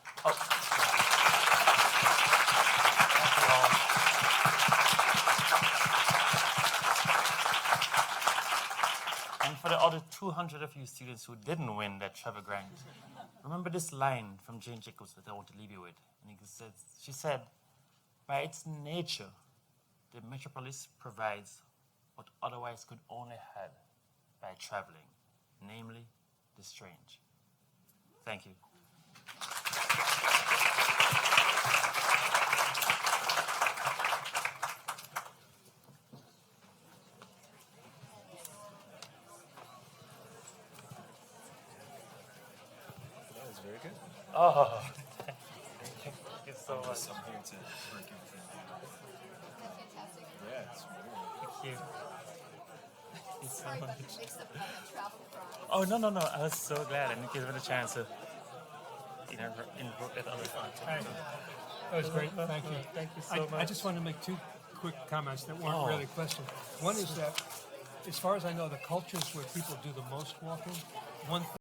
And for the other 200 of you students who didn't win that travel grant, remember this line from Jane Jacobs that I want to leave you with. And she said, by its nature, the metropolis provides what otherwise could only had by traveling, namely the strange. Thank you. Very good. Oh, thank you so much. I'm here to break everything down. Fantastic. Yeah, it's really Thank you. Sorry about the mix-up about that travel prize. Oh, no. I was so glad. I didn't give it a chance to invoke that other fun. That was great. Thank you. Thank you so much. I just want to make 2 quick comments that weren't really questions. One is that, as far as I know, the cultures where people do the most walking, one